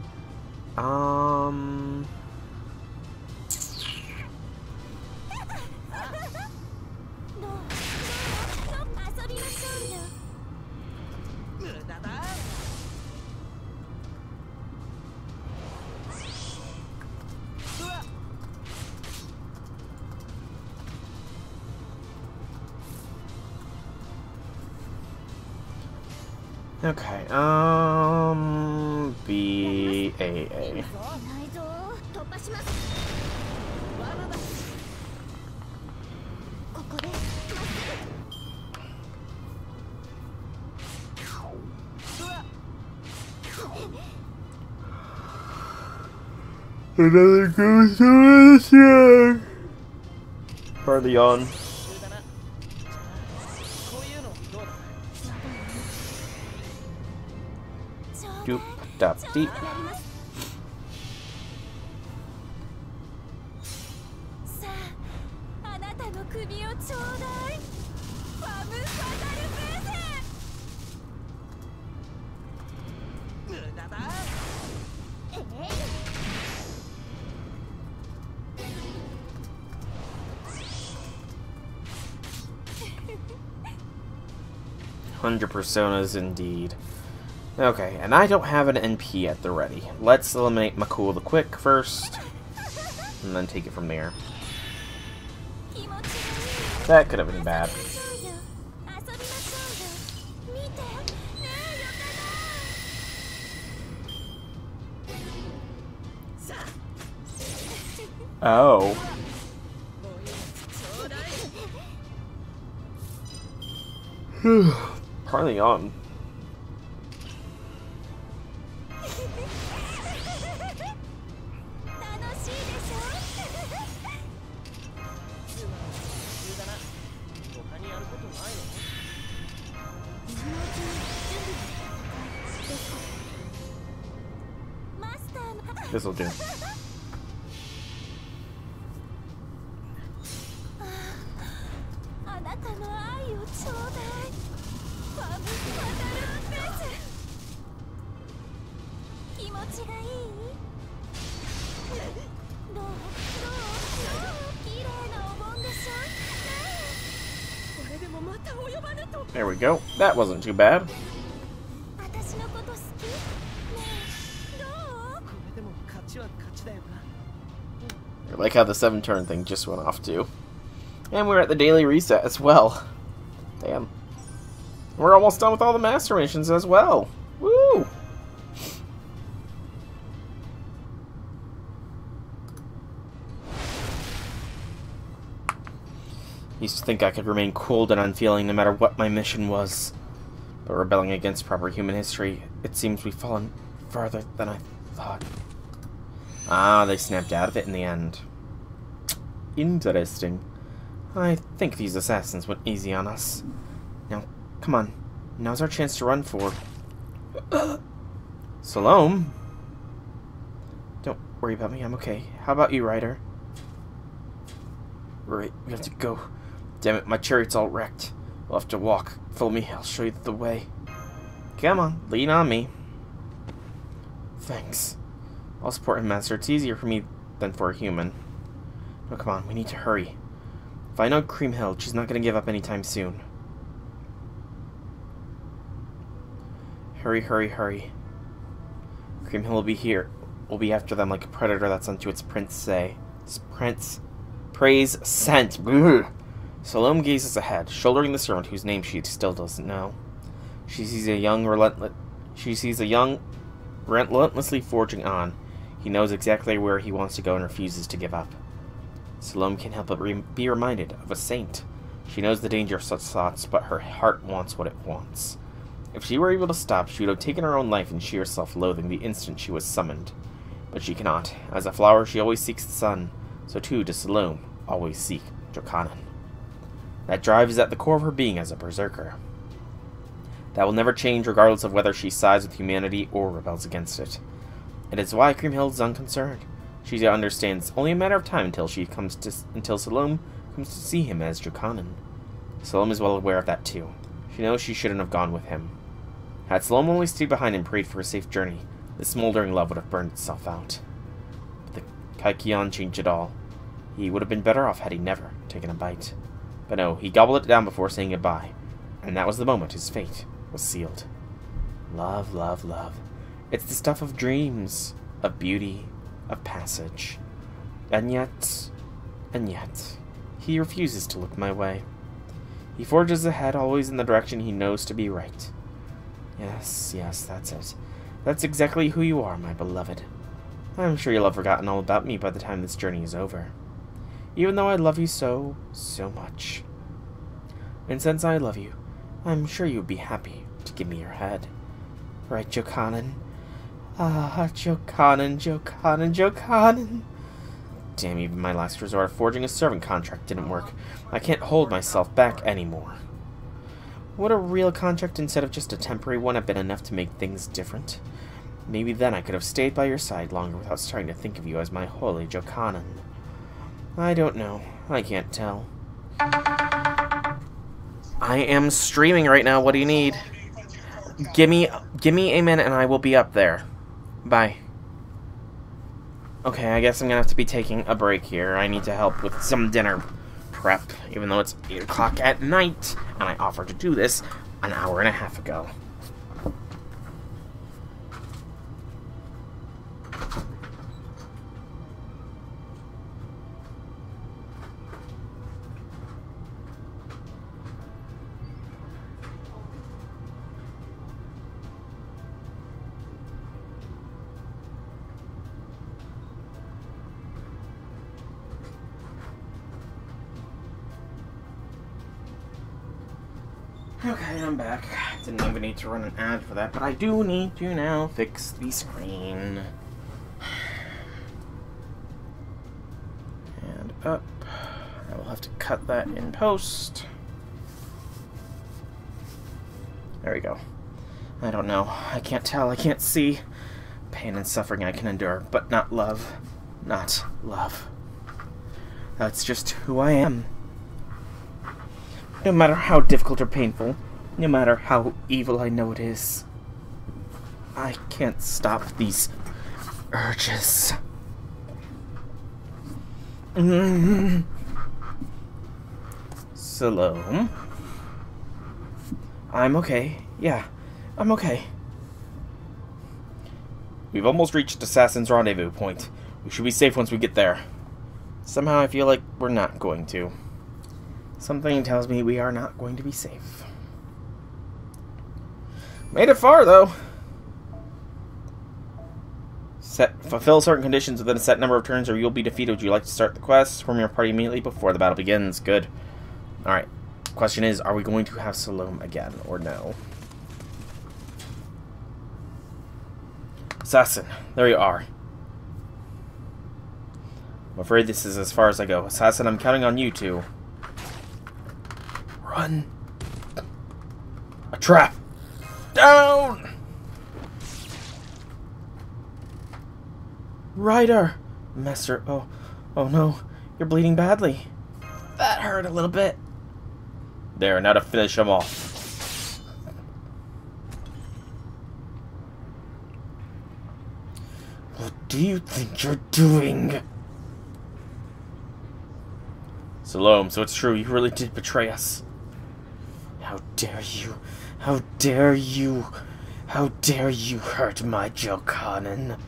Okay, BAA. Another ghost over the side. Hardly on. Doop, dop, deep. Hundred personas indeed. Okay, and I don't have an NP at the ready. Let's eliminate Makul the Quick first, and then take it from there. That could have been bad. Oh. Partly on. This'll do. There we go. That wasn't too bad. I like how the 7-turn thing just went off too. And we're at the daily reset as well. Damn. We're almost done with all the master missions as well. Woo! Used to think I could remain cold and unfeeling no matter what my mission was. But rebelling against proper human history, it seems we've fallen farther than I thought. Ah, they snapped out of it in the end. Interesting. I think these assassins went easy on us. Now, come on. Now's our chance to run for... Salome? Don't worry about me, I'm okay. How about you, Ryder? Right, we have to go. Damn it, my chariot's all wrecked. We'll have to walk. Follow me, I'll show you the way. Come on, lean on me. Thanks. I'll support him, Master. It's easier for me than for a human. No, come on, we need to hurry. Find out Creamhill. She's not going to give up anytime soon. Hurry, hurry, hurry. Creamhill will be here. We'll be after them like a predator that's onto its praise scent. Brr. Salome gazes ahead, shouldering the servant whose name she still doesn't know. She sees a young relentlessly forging on. He knows exactly where he wants to go and refuses to give up. Salome can't help but be reminded of a saint, She knows the danger of such thoughts, but her heart wants what it wants. If she were able to stop, she would have taken her own life in sheer self-loathing the instant she was summoned. But she cannot. As a flower, she always seeks the sun. So too does Salome always seek Jochanaan. That drive is at the core of her being as a berserker. That will never change regardless of whether she sides with humanity or rebels against it. It is why Kriemhild is unconcerned. She understands it's only a matter of time until Salome comes to see him as Jochanaan. Salome is well aware of that too. She knows she shouldn't have gone with him. Had Salome only stayed behind and prayed for a safe journey, this smoldering love would have burned itself out. But the Kaikion changed it all. He would have been better off had he never taken a bite. But no, he gobbled it down before saying goodbye. And that was the moment his fate was sealed. Love, love, love. It's the stuff of dreams, of beauty, of passage. And yet, he refuses to look my way. He forges ahead, always in the direction he knows to be right. Yes, that's it. That's exactly who you are, my beloved. I'm sure you'll have forgotten all about me by the time this journey is over. Even though I love you so much. And since I love you, I'm sure you'd be happy to give me your head. Right, Jochanaan? Ah, Jochanaan. Damn, even my last resort of forging a servant contract didn't work. I can't hold myself back anymore. Would a real contract instead of just a temporary one have been enough to make things different? Maybe then I could have stayed by your side longer without starting to think of you as my holy Jochanaan. I don't know. I can't tell. I am streaming right now. What do you need? Give me a minute and I will be up there. Bye. Okay, I guess I'm gonna have to be taking a break here. I need to help with some dinner prep, even though it's 8 o'clock at night, and I offered to do this an hour and a half ago. Okay, I'm back. Didn't even need to run an ad for that, but I do need to now fix the screen. And up. I will have to cut that in post. There we go. I don't know. I can't tell. I can't see. Pain and suffering I can endure, but not love. Not love. That's just who I am. No matter how difficult or painful, no matter how evil I know it is, I can't stop these urges. Salome? I'm okay. Yeah, I'm okay. We've almost reached Assassin's Rendezvous point. We should be safe once we get there. Somehow I feel like we're not going to. Something tells me we are not going to be safe. Made it far, though. Fulfill certain conditions within a set number of turns or you'll be defeated. Would you like to start the quest? Form your party immediately before the battle begins. Good. Alright. Question is, are we going to have Salome again, or no? Assassin. There you are. I'm afraid this is as far as I go. Assassin, I'm counting on you to... Run. A trap. Down. Ryder. Master. Oh no. You're bleeding badly. That hurt a little bit. There, now to finish him off. What do you think you're doing? Salome, so it's true, you really did betray us. How dare you? How dare you? How dare you hurt my Jochanaan?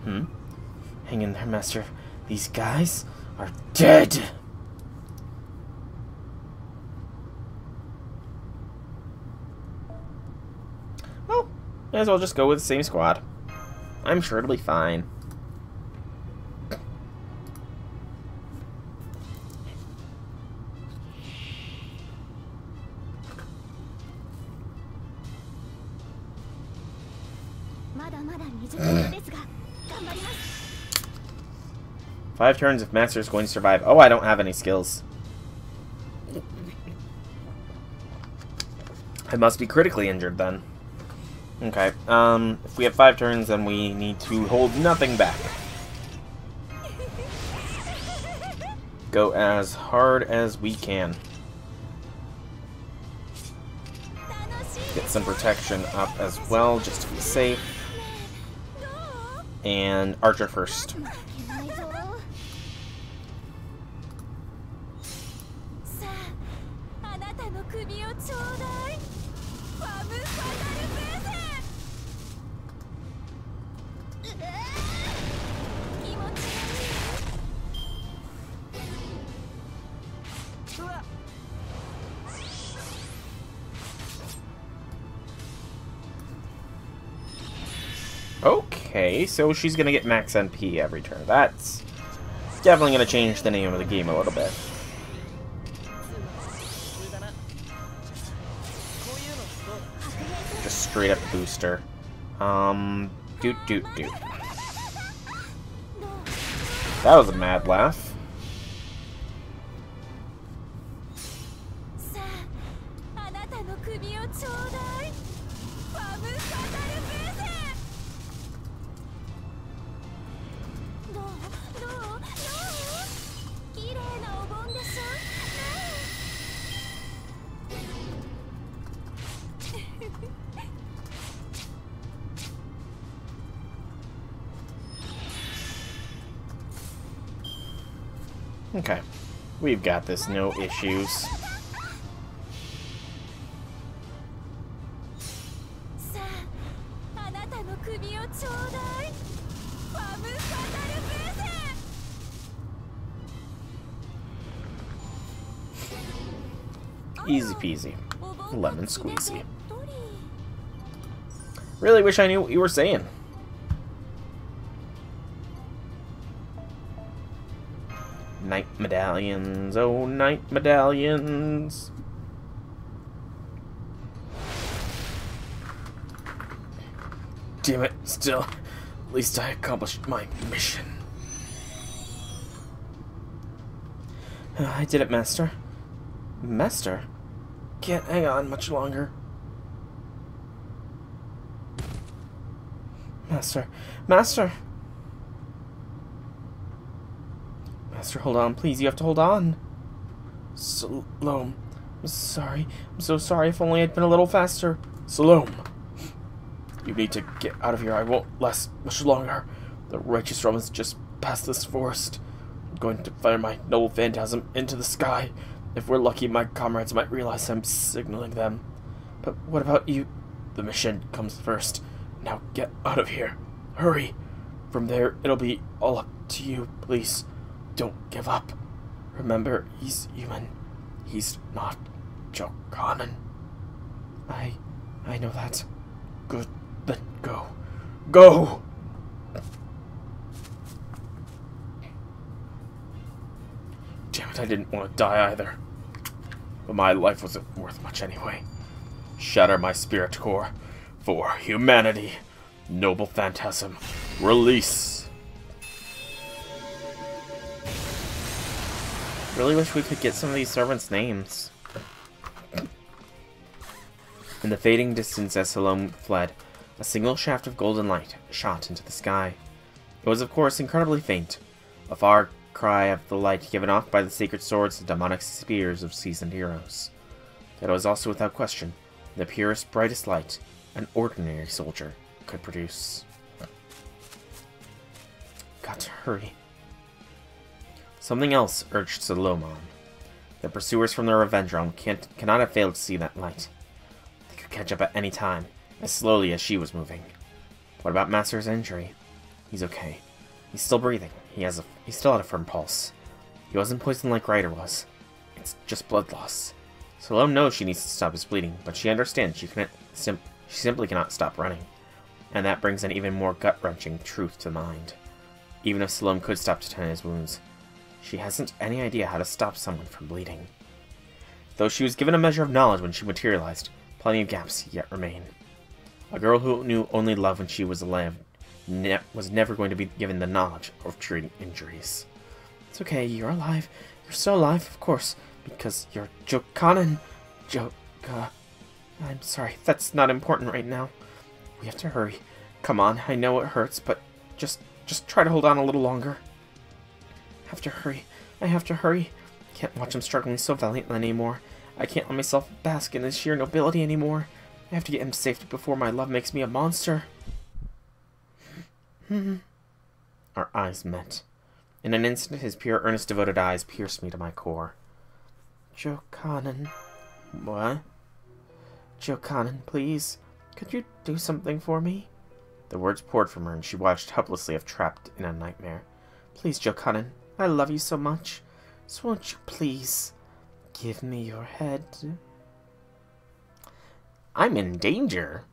Hang in there, Master. These guys are dead. Well, may as well just go with the same squad. I'm sure it'll be fine. 5 turns if Master is going to survive. Oh, I don't have any skills. I must be critically injured then. Okay, if we have 5 turns, then we need to hold nothing back. Go as hard as we can. Get some protection up as well, just to be safe. And Archer first. Okay, so she's gonna get max NP every turn. That's definitely gonna change the name of the game a little bit. Just straight up booster. Doot. That was a mad laugh. Okay, we've got this, no issues. Easy peasy. Lemon squeezy. Really wish I knew what you were saying. Night medallions, oh night medallions. Damn it, still, at least I accomplished my mission. I did it, Master. Master? Can't hang on much longer. Master. Master! Master, hold on, please. You have to hold on. Salome. I'm sorry. I'm so sorry. If only I'd been a little faster. Salome. You need to get out of here. I won't last much longer. The righteous realm is just past this forest. I'm going to fire my noble phantasm into the sky. If we're lucky, my comrades might realize I'm signaling them. But what about you? The mission comes first. Now get out of here. Hurry. From there, it'll be all up to you. Please, don't give up. Remember, he's human. He's not Jokanan. I know that. Good. Then go. Go! Damn it, I didn't want to die either. But my life wasn't worth much anyway. Shatter my spirit core. For humanity. Noble phantasm. Release. Really wish we could get some of these servants' names. In the fading distance as Salome fled, a single shaft of golden light shot into the sky. It was, of course, incredibly faint, a far cry of the light given off by the sacred swords and demonic spears of seasoned heroes. It was also, without question, the purest, brightest light an ordinary soldier could produce. Got to hurry. Something else urged Salome on. The pursuers from the Revenge Realm cannot have failed to see that light. They could catch up at any time, as slowly as she was moving. What about Master's injury? He's okay. He's still breathing. He still had a firm pulse. He wasn't poisoned like Ryder was. It's just blood loss. Salome knows she needs to stop his bleeding, but she understands she simply cannot stop running. And that brings an even more gut-wrenching truth to mind. Even if Salome could stop to tend his wounds, she hasn't any idea how to stop someone from bleeding. Though she was given a measure of knowledge when she materialized, plenty of gaps yet remain. A girl who knew only love when she was alive was never going to be given the knowledge of treating injuries. It's okay, you're alive. You're still alive, of course, because you're Jokanan. I'm sorry, that's not important right now. We have to hurry. Come on, I know it hurts, but just try to hold on a little longer. I have to hurry. I have to hurry. I can't watch him struggling so valiantly anymore. I can't let myself bask in his sheer nobility anymore. I have to get him to safety before my love makes me a monster. Our eyes met. In an instant, his pure, earnest, devoted eyes pierced me to my core. Jokanan. What? Jokanan, please. Could you do something for me? The words poured from her, and she watched helplessly if trapped in a nightmare. Please, Jokanan. I love you so much. So won't you please give me your head? I'm in danger.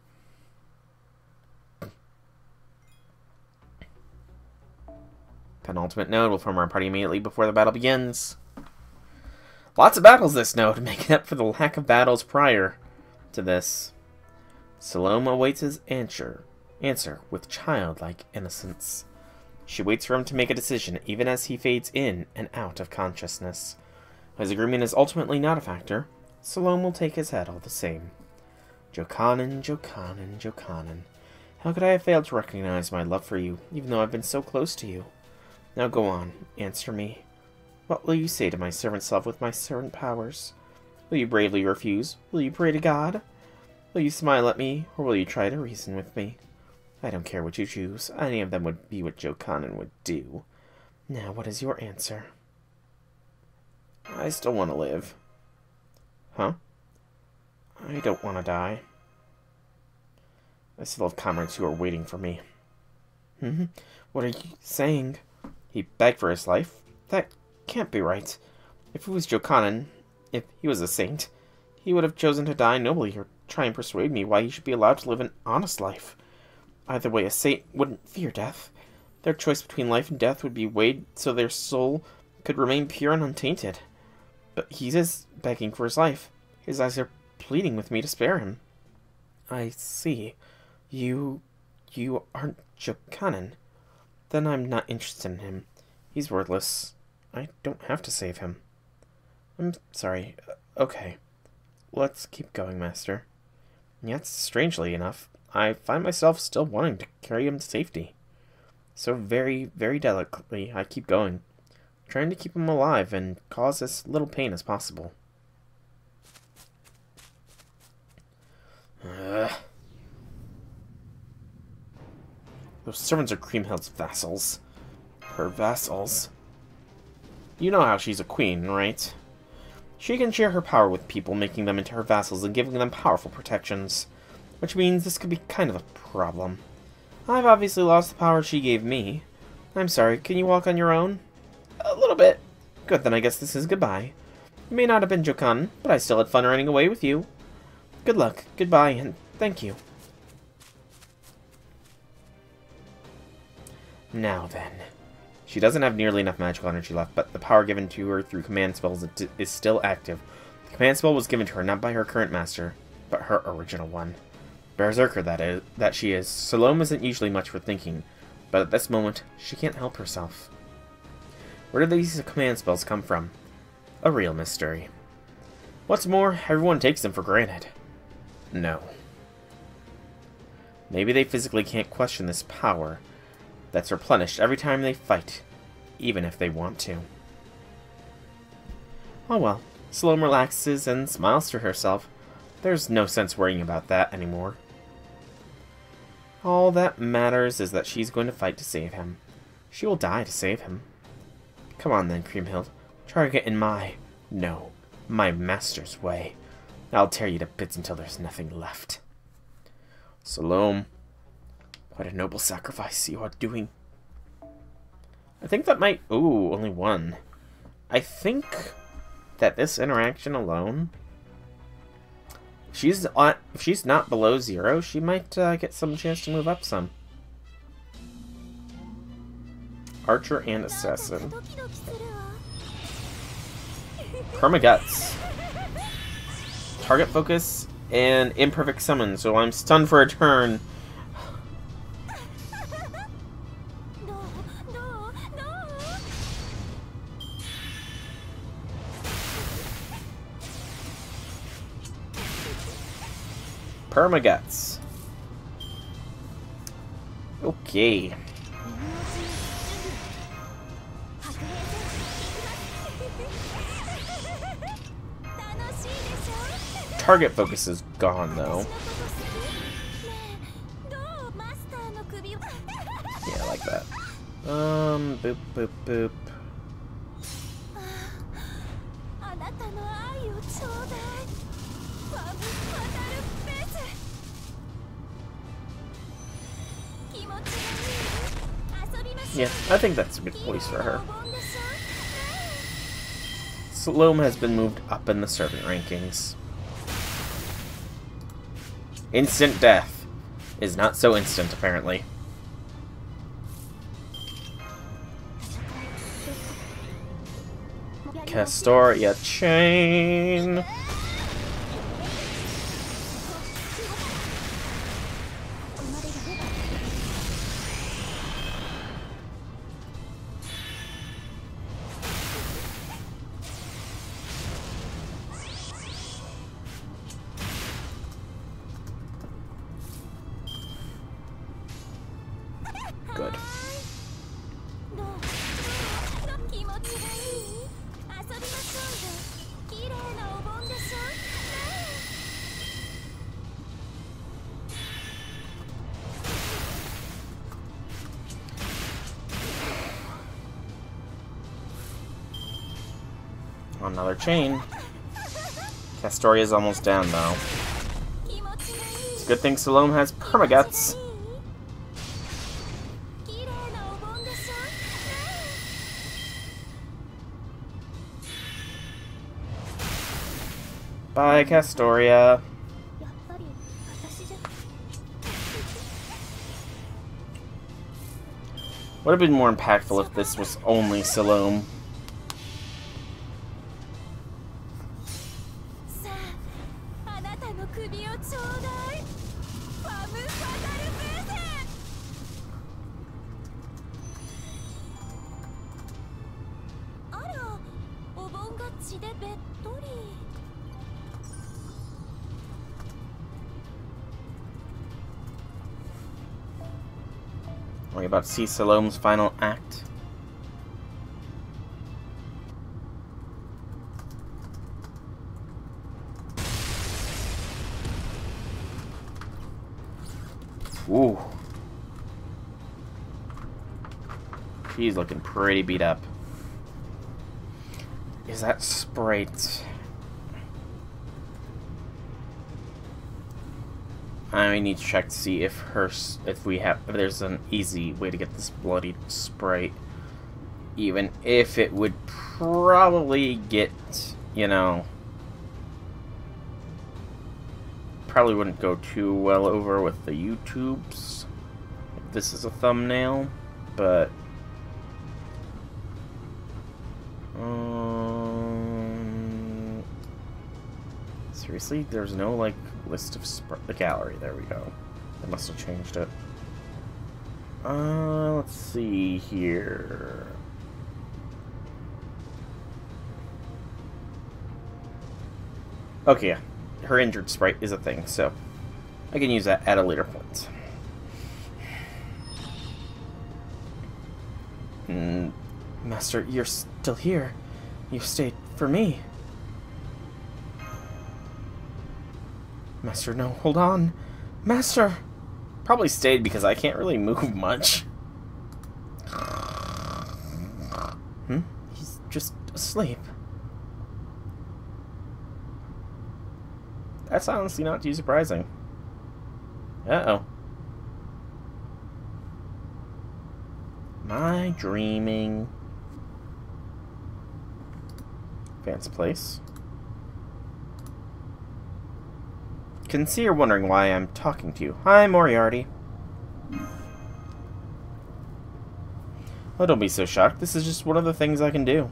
Penultimate node will form our party immediately before the battle begins. Lots of battles this node, making up for the lack of battles prior to this. Salome awaits his answer with childlike innocence. She waits for him to make a decision, even as he fades in and out of consciousness. His agreement is ultimately not a factor. Salome will take his head all the same. Jokanan, Jokanan, Jokanan. How could I have failed to recognize my love for you, even though I've been so close to you? Now go on, answer me. What will you say to my servant self with my servant powers? Will you bravely refuse? Will you pray to God? Will you smile at me, or will you try to reason with me? I don't care what you choose. Any of them would be what Jokanan would do. Now, what is your answer? I still want to live. Huh? I don't want to die. I still have comrades who are waiting for me. What are you saying? He begged for his life? That can't be right. If he was Jokanan, if he was a saint, he would have chosen to die nobly or try and persuade me why he should be allowed to live an honest life. Either way, a saint wouldn't fear death. Their choice between life and death would be weighed so their soul could remain pure and untainted. But he is begging for his life. His eyes are pleading with me to spare him. I see. You aren't Jokanan. Then I'm not interested in him. He's worthless. I don't have to save him. I'm sorry. Okay. Let's keep going, Master. Yet, strangely enough, I find myself still wanting to carry him to safety. So very, very delicately, I keep going, trying to keep him alive and cause as little pain as possible. Those servants are Kriemhild's vassals. Her vassals. You know how she's a queen, right? She can share her power with people, making them into her vassals and giving them powerful protections. Which means this could be kind of a problem. I've obviously lost the power she gave me. I'm sorry, can you walk on your own? A little bit. Good, then I guess this is goodbye. You may not have been Jokanan, but I still had fun running away with you. Good luck, goodbye, and thank you. Now then. She doesn't have nearly enough magical energy left, but the power given to her through command spells is still active. The command spell was given to her not by her current master, but her original one. Berserker, that she is. Salome isn't usually much for thinking, but at this moment, she can't help herself. Where did these command spells come from? A real mystery. What's more, everyone takes them for granted. No. Maybe they physically can't question this power that's replenished every time they fight, even if they want to. Oh well, Salome relaxes and smiles to herself. There's no sense worrying about that anymore. All that matters is that she's going to fight to save him. She will die to save him. Come on then, Kriemhild. Try to get in my master's way. I'll tear you to bits until there's nothing left. Salome, what a noble sacrifice you are doing. I think that might... Ooh, only one. I think that this interaction alone... If she's not below 0, she might get some chance to move up some. Archer and Assassin. Perma Guts. Target focus an imperfect summon, so I'm stunned for a turn. Permaguts. Okay. Target focus is gone, though. Yeah, I like that. Boop, boop, boop. Yeah, I think that's a good place for her. Salome has been moved up in the servant rankings. Instant death is not so instant, apparently. Castoria chain. Good. Another chain. Castoria's almost down, though. It's a good thing Salome has permaguts. Bye, Castoria. Would have been more impactful if this was only Salome. Are we about to see Salome's final act? Ooh. She's looking pretty beat up. Is that Sprite? I need to check to see if if there's an easy way to get this bloody Sprite. Even if it would probably get, you know, probably wouldn't go too well over with the YouTubes if this is a thumbnail, but seriously, there's no like list of the gallery. There we go. I must have changed it. Let's see here. Okay, yeah. Her injured sprite is a thing, so I can use that at a later point. Master, you're still here. You stayed for me. Master, no, hold on. Master! Probably stayed because I can't really move much. He's just asleep. That's honestly not too surprising. Uh-oh. Am I dreaming? Fancy place. Can see you're wondering why I'm talking to you. Hi, Moriarty. Oh, don't be so shocked. This is just one of the things I can do.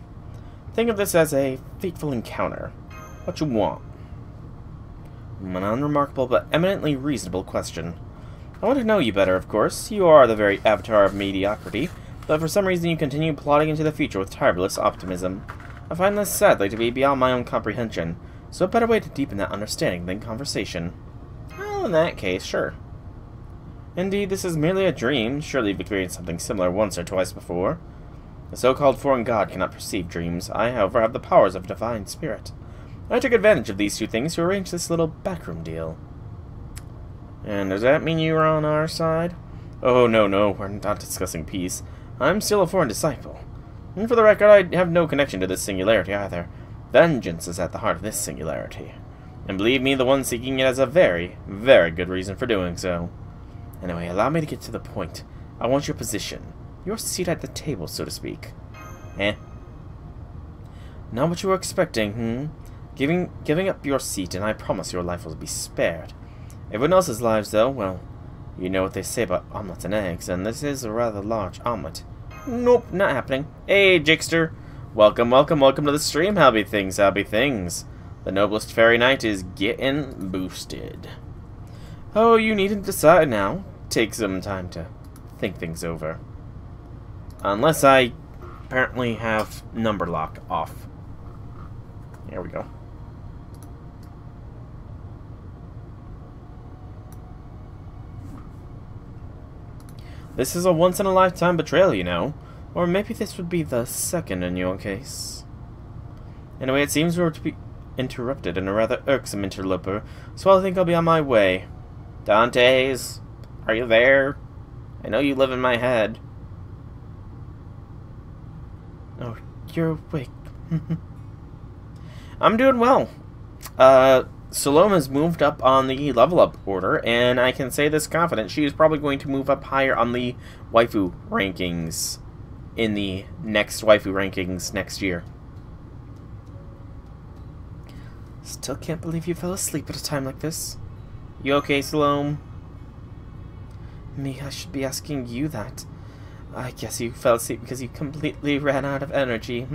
Think of this as a fateful encounter. What you want? An unremarkable but eminently reasonable question. I want to know you better, of course. You are the very avatar of mediocrity, but for some reason you continue plodding into the future with tireless optimism. I find this sadly to be beyond my own comprehension, so a better way to deepen that understanding than conversation. Well, in that case, sure. Indeed, this is merely a dream. Surely you've experienced something similar once or twice before. The so-called foreign god cannot perceive dreams. I, however, have the powers of a divine spirit. I took advantage of these two things to arrange this little backroom deal. And does that mean you are on our side? Oh, no, we're not discussing peace. I'm still a foreign disciple. And for the record, I have no connection to this singularity either. Vengeance is at the heart of this singularity. And believe me, the one seeking it has a very, very good reason for doing so. Anyway, allow me to get to the point. I want your position. Your seat at the table, so to speak. Not what you were expecting, Giving up your seat, and I promise your life will be spared. Everyone else's lives, though, well, you know what they say about omelets and eggs, and this is a rather large omelet. Nope, not happening. Hey, Jigster. Welcome to the stream. How be things? The noblest fairy knight is getting boosted. Oh, you needn't decide now. Take some time to think things over. Unless I apparently have number lock off. There we go. This is a once-in-a-lifetime betrayal, you know. Or maybe this would be the second in your case. Anyway, it seems we're to be interrupted in a rather irksome interloper, so I think I'll be on my way. Dantes, are you there? I know you live in my head. Oh, you're awake. I'm doing well. Salome has moved up on the level up order, and I can say this confident. She is probably going to move up higher on the waifu rankings in the next waifu rankings next year. Still can't believe you fell asleep at a time like this. You okay, Salome? Me, I should be asking you that. I guess you fell asleep because you completely ran out of energy,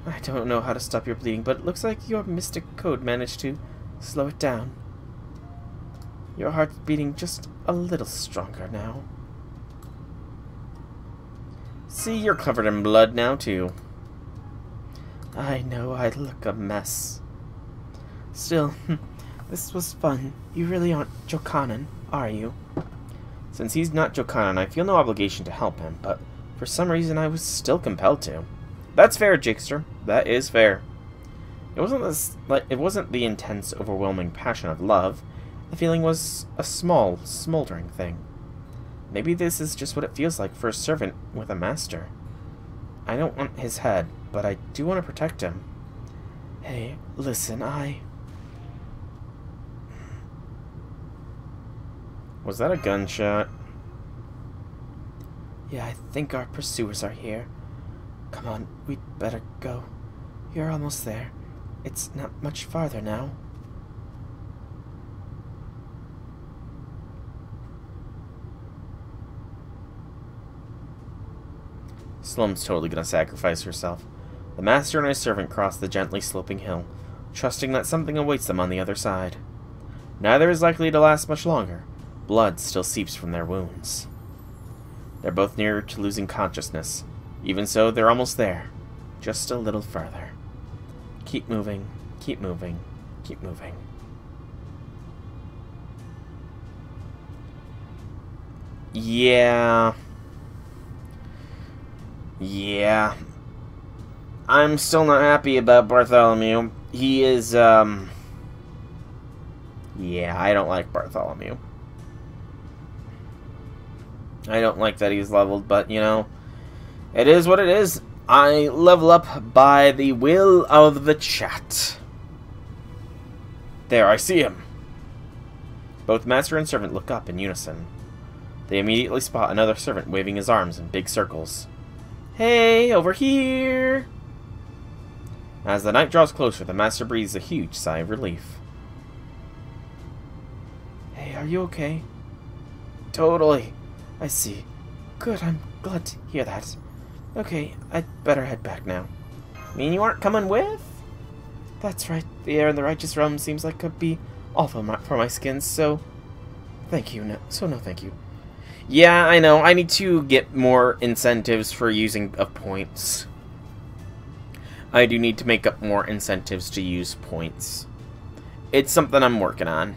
I don't know how to stop your bleeding, but it looks like your mystic code managed to slow it down. Your heart's beating just a little stronger now. See, you're covered in blood now, too. I know I look a mess. Still, this was fun. You really aren't Jokanan, are you? Since he's not Jokanan, I feel no obligation to help him, but for some reason I was still compelled to. That's fair, Jigster. That is fair. It wasn't the intense, overwhelming passion of love. The feeling was a small, smoldering thing. Maybe this is just what it feels like for a servant with a master. I don't want his head, but I do want to protect him. Hey, listen, Was that a gunshot? Yeah, I think our pursuers are here. Come on, we'd better go. You're almost there. It's not much farther now. Salome's totally gonna sacrifice herself. The master and his servant cross the gently sloping hill, trusting that something awaits them on the other side. Neither is likely to last much longer. Blood still seeps from their wounds. They're both near to losing consciousness. Even so, they're almost there. Just a little further. Keep moving, keep moving, keep moving. Yeah. I'm still not happy about Bartholomew. He is, yeah, I don't like Bartholomew. I don't like that he's leveled, but, you know, it is what it is. I level up by the will of the chat. There, I see him. Both master and servant look up in unison. They immediately spot another servant waving his arms in big circles. Hey, over here! As the night draws closer, the master breathes a huge sigh of relief. Hey, are you okay? Totally. I see. Good, I'm glad to hear that. Okay, I'd better head back now. Mean you aren't coming with? That's right. The air in the righteous realm seems like it could be all for my skin, so thank you. No thank you. Yeah, I know. I need to get more incentives for using of points. I do need to make up more incentives to use points. It's something I'm working on.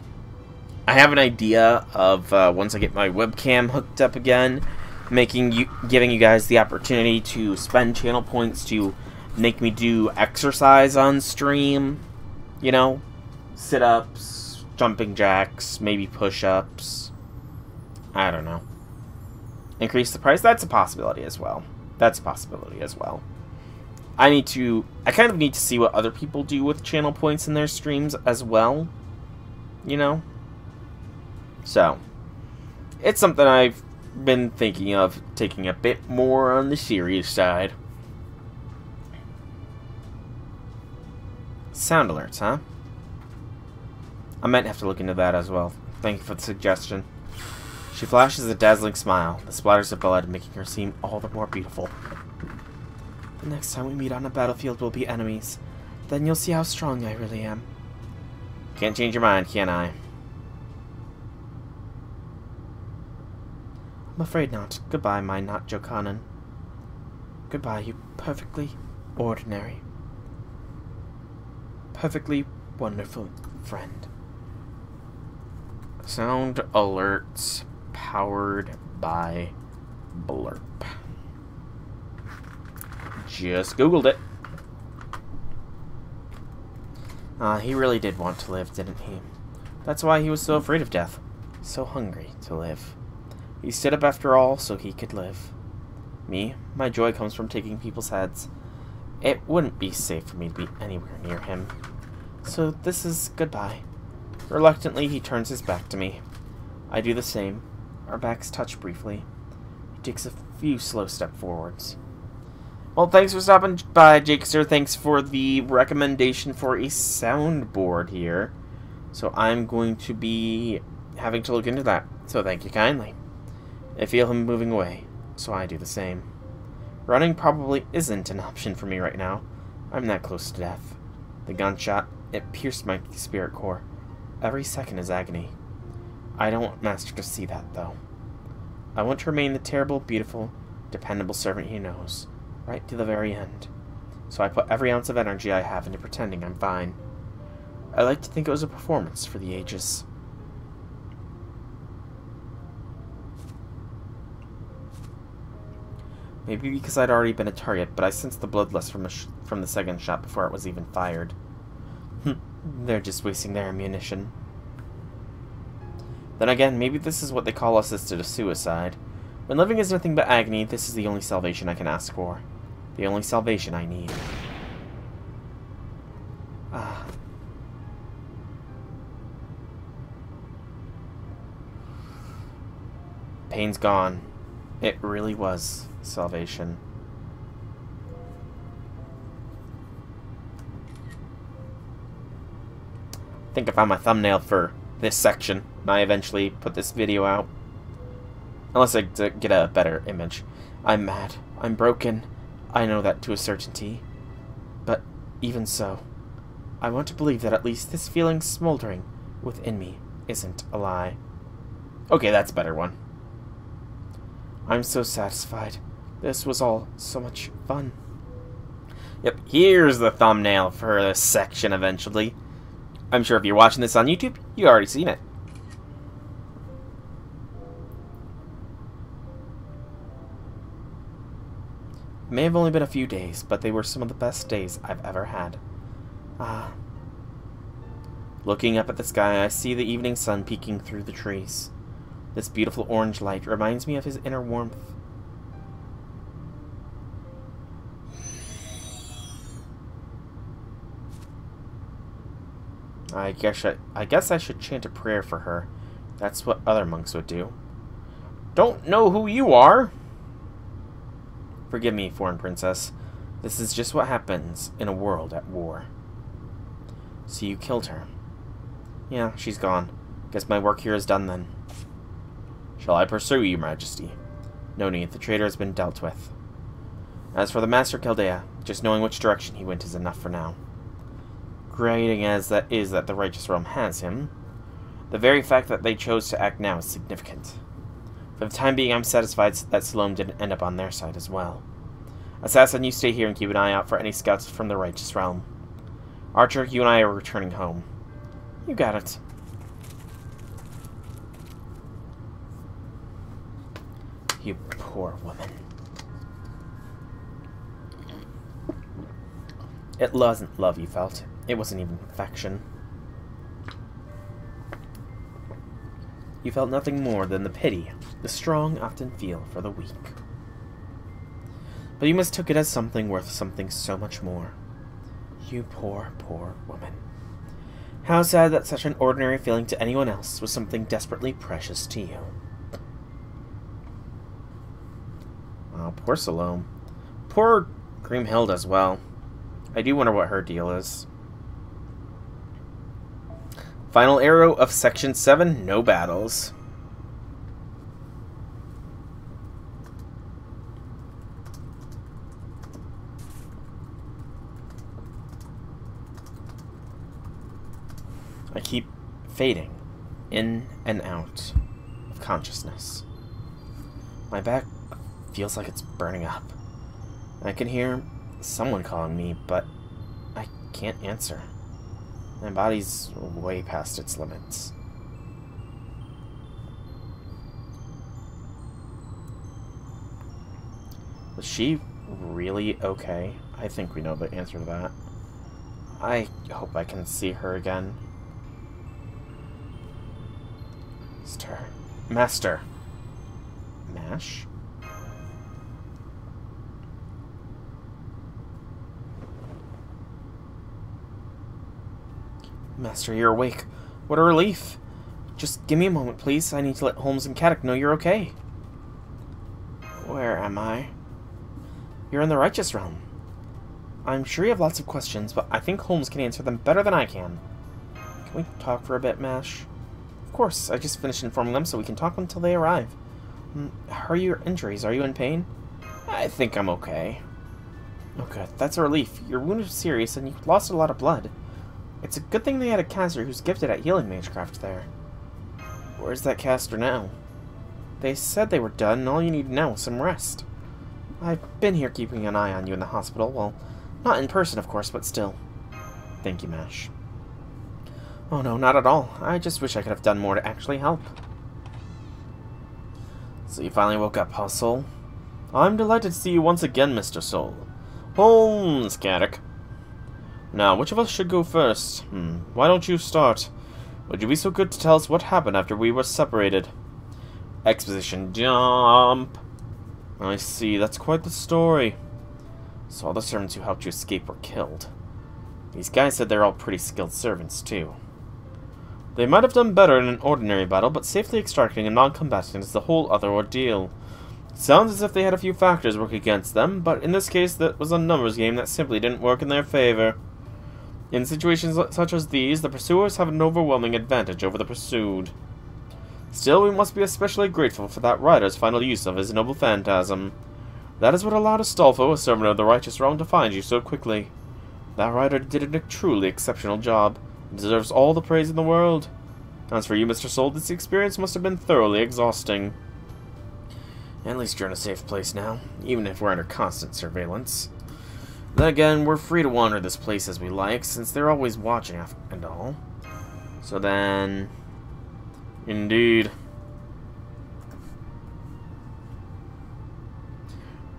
I have an idea of once I get my webcam hooked up again, giving you guys the opportunity to spend channel points to make me do exercise on stream. You know, sit-ups, jumping jacks, maybe push-ups. I don't know. Increase the price? That's a possibility as well. That's a possibility as well. I kind of need to see what other people do with channel points in their streams as well. You know? So, it's something I've been thinking of taking a bit more on the serious side. Sound alerts, huh? I might have to look into that as well. Thank you for the suggestion. She flashes a dazzling smile, the splatters of blood making her seem all the more beautiful. The next time we meet on a battlefield we'll be enemies. Then you'll see how strong I really am. Can't change your mind, can I? I'm afraid not. Goodbye, my not Jokanan. Goodbye, you perfectly ordinary, perfectly wonderful friend. Sound alerts powered by Blurp. Just Googled it. He really did want to live, didn't he? That's why he was so afraid of death. So hungry to live. He stood up after all so he could live. Me, my joy comes from taking people's heads. It wouldn't be safe for me to be anywhere near him. So this is goodbye. Reluctantly, he turns his back to me. I do the same. Our backs touch briefly. He takes a few slow steps forwards. Well, thanks for stopping by, Jakester. Thanks for the recommendation for a soundboard here. So I'm going to be having to look into that. So thank you kindly. I feel him moving away, so I do the same. Running probably isn't an option for me right now. I'm that close to death. The gunshot, it pierced my spirit core. Every second is agony. I don't want Master to see that, though. I want to remain the terrible, beautiful, dependable servant he knows, right to the very end. So I put every ounce of energy I have into pretending I'm fine. I like to think it was a performance for the ages. Maybe because I'd already been a target, but I sensed the bloodlust from the second shot before it was even fired. They're just wasting their ammunition. Then again, maybe this is what they call assisted suicide. When living is nothing but agony, this is the only salvation I can ask for. The only salvation I need. Ah. Pain's gone. It really was salvation. I think I found my thumbnail for this section when I eventually put this video out. Unless I get a better image. I'm mad. I'm broken. I know that to a certainty. But even so, I want to believe that at least this feeling smoldering within me isn't a lie. Okay, that's a better one. I'm so satisfied. This was all so much fun. Yep, here's the thumbnail for this section eventually. I'm sure if you're watching this on YouTube, you've already seen it. It may have only been a few days, but they were some of the best days I've ever had. Ah. Looking up at the sky, I see the evening sun peeking through the trees. This beautiful orange light reminds me of his inner warmth. I guess I should chant a prayer for her. That's what other monks would do. Don't know who you are! Forgive me, foreign princess. This is just what happens in a world at war. So you killed her. Yeah, she's gone. Guess my work here is done then. Shall I pursue you, Majesty? No need, the traitor has been dealt with. As for the Master Chaldea, just knowing which direction he went is enough for now. Grating as that is that the righteous realm has him, The very fact that they chose to act now is significant. For the time being, I'm satisfied that Salome didn't end up on their side as well. Assassin, you stay here and keep an eye out for any scouts from the Righteous Realm. Archer, you and I are returning home. You got it. You poor woman. It wasn't love you felt. It wasn't even affection. You felt nothing more than the pity the strong often feel for the weak. But you mistook it as something worth something so much more. You poor, poor woman. How sad that such an ordinary feeling to anyone else was something desperately precious to you. Oh, poor Salome. Poor Grimhild as well. I do wonder what her deal is. Final arrow of Section 7, no battles. I keep fading in and out of consciousness. My back feels like it's burning up. I can hear someone calling me, but I can't answer. My body's way past its limits. Was she really okay? I think we know the answer to that. I hope I can see her again. Master. Mash? Master, you're awake. What a relief. Just give me a moment, please. I need to let Holmes and Caddock know you're okay. Where am I? You're in the Righteous Realm. I'm sure you have lots of questions, but I think Holmes can answer them better than I can. Can we talk for a bit, Mash? Of course, I just finished informing them so we can talk until they arrive. How are your injuries? Are you in pain? I think I'm okay. Oh good, that's a relief. Your wound is serious and you lost a lot of blood. It's a good thing they had a caster who's gifted at healing magecraft there. Where's that caster now? They said they were done and all you need now is some rest. I've been here keeping an eye on you in the hospital. Well, not in person of course, but still. Thank you, Mash. Oh no, not at all. I just wish I could have done more to actually help. So you finally woke up, huh, Soul? I'm delighted to see you once again, Mr. Soul. Holmes, Caddock. Now, which of us should go first? Why don't you start? Would you be so good to tell us what happened after we were separated? Exposition jump. I see, that's quite the story. So all the servants who helped you escape were killed. These guys said they're all pretty skilled servants, too. They might have done better in an ordinary battle, but safely extracting a non-combatant is the whole other ordeal. Sounds as if they had a few factors work against them, but in this case that was a numbers game that simply didn't work in their favor. In situations such as these, the pursuers have an overwhelming advantage over the pursued. Still, we must be especially grateful for that rider's final use of his noble phantasm. That is what allowed Astolfo, a servant of the Righteous Realm, to find you so quickly. That rider did a truly exceptional job. He deserves all the praise in the world. As for you, Mr. Soul, this experience must have been thoroughly exhausting. At least you're in a safe place now, even if we're under constant surveillance. Then again, we're free to wander this place as we like, since they're always watching and all. So then... Indeed.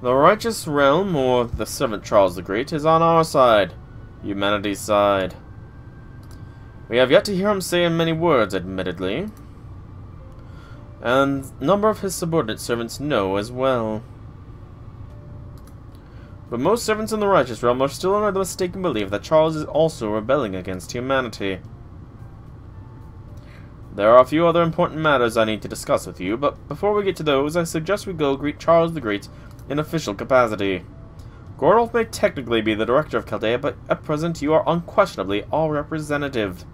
The Righteous Realm, or the Servant Charles the Great, is on our side. Humanity's side. We have yet to hear him say in many words, admittedly. And a number of his subordinate servants know as well. But most servants in the Righteous Realm are still under the mistaken belief that Charles is also rebelling against humanity. There are a few other important matters I need to discuss with you, but before we get to those, I suggest we go greet Charles the Great in official capacity. Gordolf may technically be the director of Chaldea, but at present you are unquestionably our representative.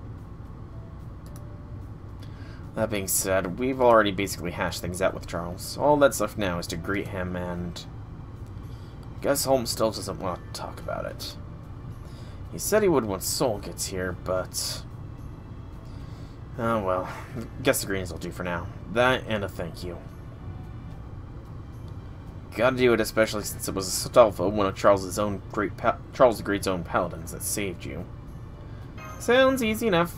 That being said, we've already basically hashed things out with Charles. All that's left now is to greet him and... I guess Holmes still doesn't want to talk about it. He said he would when Soul gets here, but... Oh well, guess the greens will do for now. That and a thank you. Gotta do it, especially since it was Astolfo, one of Charles the Great's own paladins, that saved you. Sounds easy enough.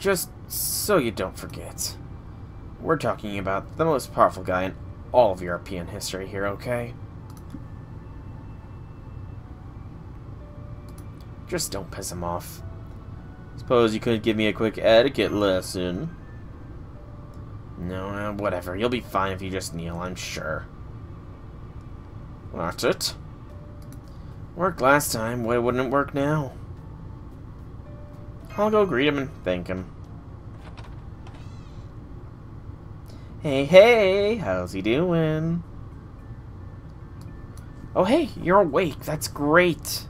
Just so you don't forget, we're talking about the most powerful guy in all of European history here, okay? Just don't piss him off. Suppose you could give me a quick etiquette lesson. No, whatever. You'll be fine if you just kneel, I'm sure. That's it. Worked last time. Why wouldn't it work now? I'll go greet him and thank him. Hey, hey! How's he doing? Oh, hey! You're awake. That's great.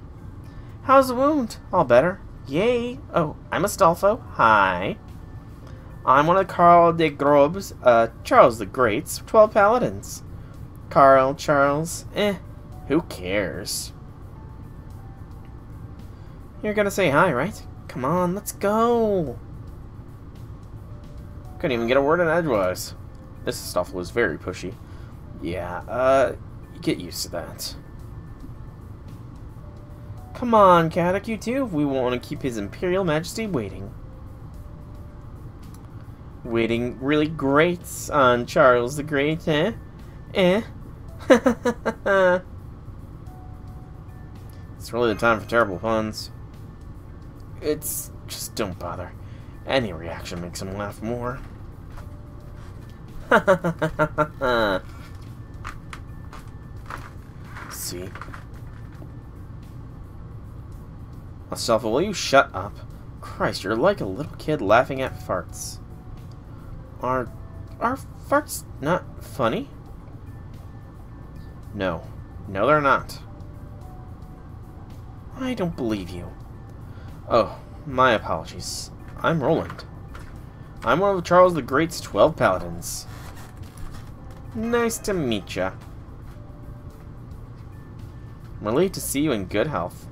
How's the wound? All better. Yay! Oh, I'm Astolfo. Hi. I'm one of Karl de Grob's, Charles the Great's 12 paladins. Karl, Charles, who cares? You're gonna say hi, right? Come on, let's go. Couldn't even get a word in edgewise. This Astolfo was very pushy. Yeah, get used to that. Come on, Caddock, you too. We want to keep His Imperial Majesty waiting. Waiting really great on Charles the Great, eh? It's really the time for terrible puns. It's just don't bother. Any reaction makes him laugh more. See? Astolfo, will you shut up? Christ, you're like a little kid laughing at farts. Are farts not funny? No. No, they're not. I don't believe you. Oh, my apologies. I'm Roland. I'm one of Charles the Great's 12 paladins. Nice to meet ya. I'm relieved to see you in good health.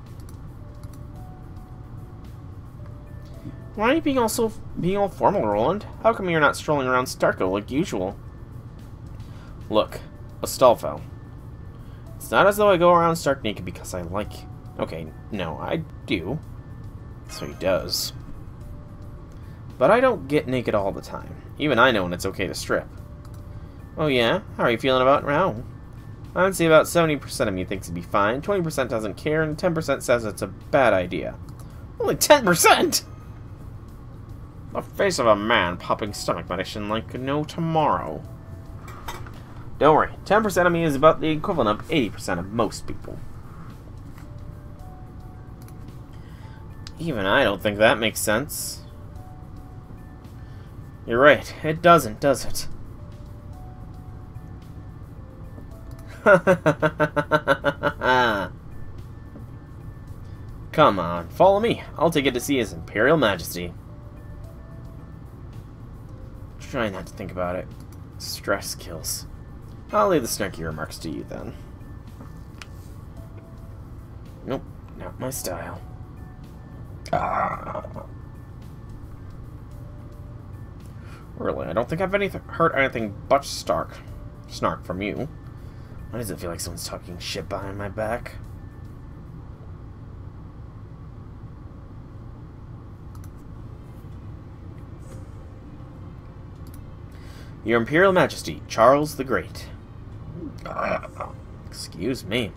Why are you being all formal, Roland? How come you're not strolling around Starko like usual? Look, Astolfo. It's not as though I go around stark naked because I like... Okay, no, I do. So he does. But I don't get naked all the time. Even I know when it's okay to strip. Oh yeah? How are you feeling about Traum? I would say about 70% of me thinks it'd be fine, 20% doesn't care, and 10% says it's a bad idea. Only 10%?! The face of a man popping stomach medicine like no tomorrow. Don't worry, 10% of me is about the equivalent of 80% of most people. Even I don't think that makes sense. You're right, it doesn't, does it? Come on, follow me. I'll take it to see His Imperial Majesty. Try not to think about it. Stress kills. I'll leave the snarky remarks to you then. Nope, not my style. Really, I don't think I've heard anything but snark from you. Why does it feel like someone's talking shit behind my back? Your Imperial Majesty, Charles the Great. Excuse me.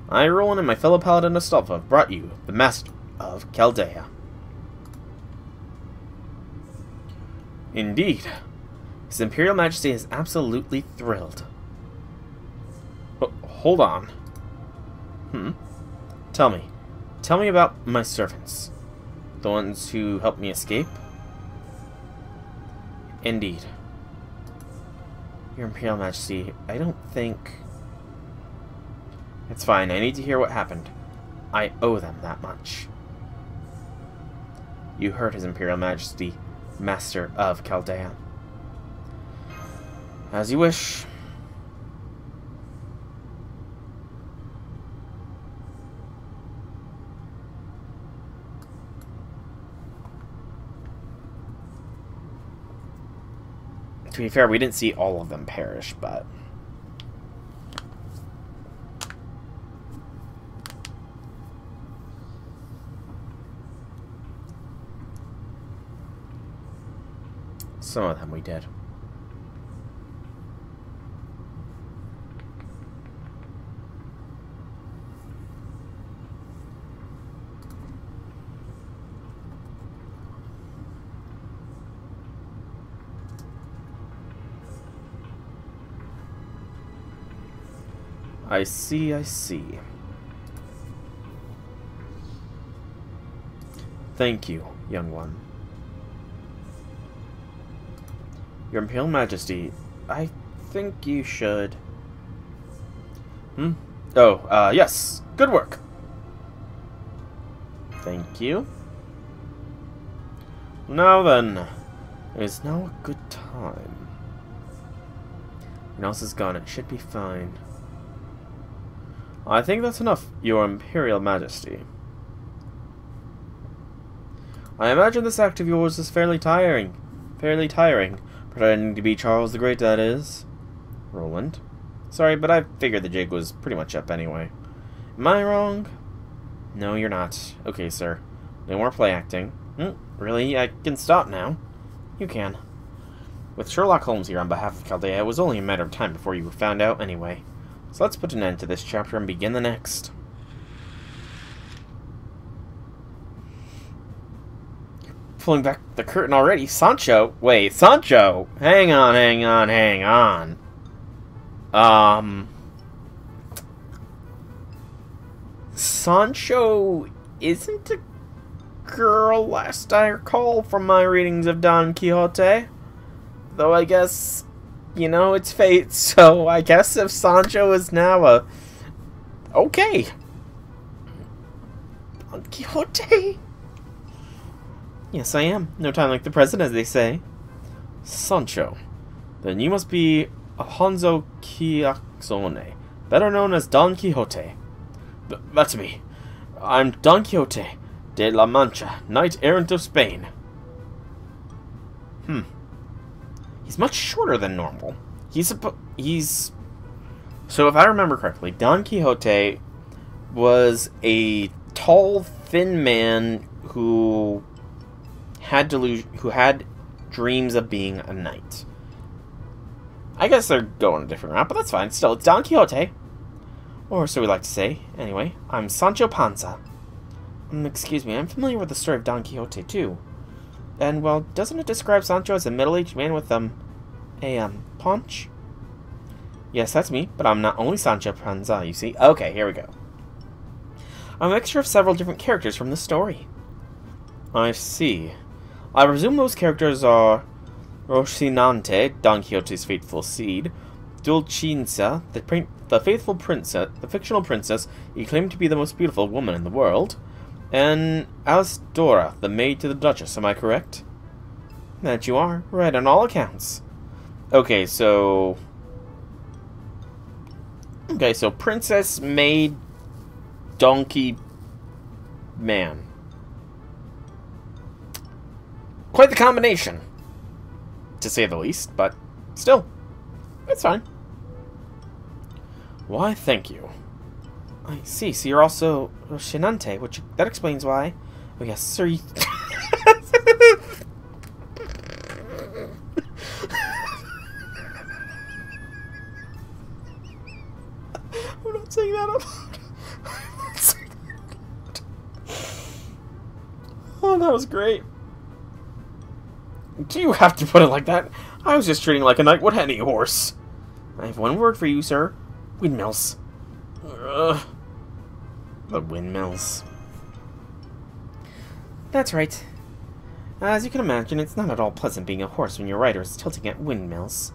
I, Roland, and my fellow paladin Astolfo have brought you the Master of Chaldea. Indeed. His Imperial Majesty is absolutely thrilled. Oh, hold on. Tell me about my servants. The ones who helped me escape? Indeed. Your Imperial Majesty, I don't think... It's fine, I need to hear what happened. I owe them that much. You heard His Imperial Majesty, Master of Chaldea. As you wish. To be fair, we didn't see all of them perish, but... some of them we did. I see, I see. Thank you, young one. Your Imperial Majesty, I think you should... Oh, yes. Good work. Thank you. Now then, it is now a good time. Everyone else is gone. It should be fine. I think that's enough, Your Imperial Majesty. I imagine this act of yours is fairly tiring. Pretending to be Charles the Great, that is. Roland. Sorry, but I figured the jig was pretty much up anyway. Am I wrong? No, you're not. Okay, sir. No more play acting. Really? I can stop now? You can. With Sherlock Holmes here on behalf of Chaldea, it was only a matter of time before you were found out anyway. So let's put an end to this chapter and begin the next. Pulling back the curtain already. Sancho? Wait, Sancho? Hang on. Sancho isn't a girl, last I recall from my readings of Don Quixote. Though I guess, you know, it's fate, so I guess if Sancho is now a... okay. Don Quixote? Yes, I am. No time like the present, as they say. Sancho. Then you must be Alonso Quixote, better known as Don Quixote. That's me. I'm Don Quixote de la Mancha, knight errant of Spain. He's much shorter than normal. He's... So if I remember correctly, Don Quixote was a tall, thin man who had dreams of being a knight. I guess they're going a different route, but that's fine. Still, it's Don Quixote. Or so we like to say. Anyway, I'm Sancho Panza. Excuse me, I'm familiar with the story of Don Quixote, too. And, well, doesn't it describe Sancho as a middle-aged man with, a paunch? Yes, that's me, but I'm not only Sancho Panza, you see. Okay, here we go. I'm a mixture of several different characters from the story. I see. I presume those characters are Rocinante, Don Quixote's faithful seed, Dulcinea, the faithful princess, the fictional princess you claim to be the most beautiful woman in the world, and Alice-Dora, the maid to the Duchess, am I correct? That you are, right on all accounts. Okay, so princess, maid, donkey, man. Quite the combination, to say the least, but still, it's fine. Why, thank you. I see, so you're also Rocinante, which, that explains why. Oh yes, sir, you... I'm not saying that out loud. I'm not saying that out loud. Oh, that was great. Do you have to put it like that? I was just treating like a knight would any horse. I have one word for you, sir. Windmills. Ugh. The windmills. That's right. As you can imagine, it's not at all pleasant being a horse when your rider is tilting at windmills.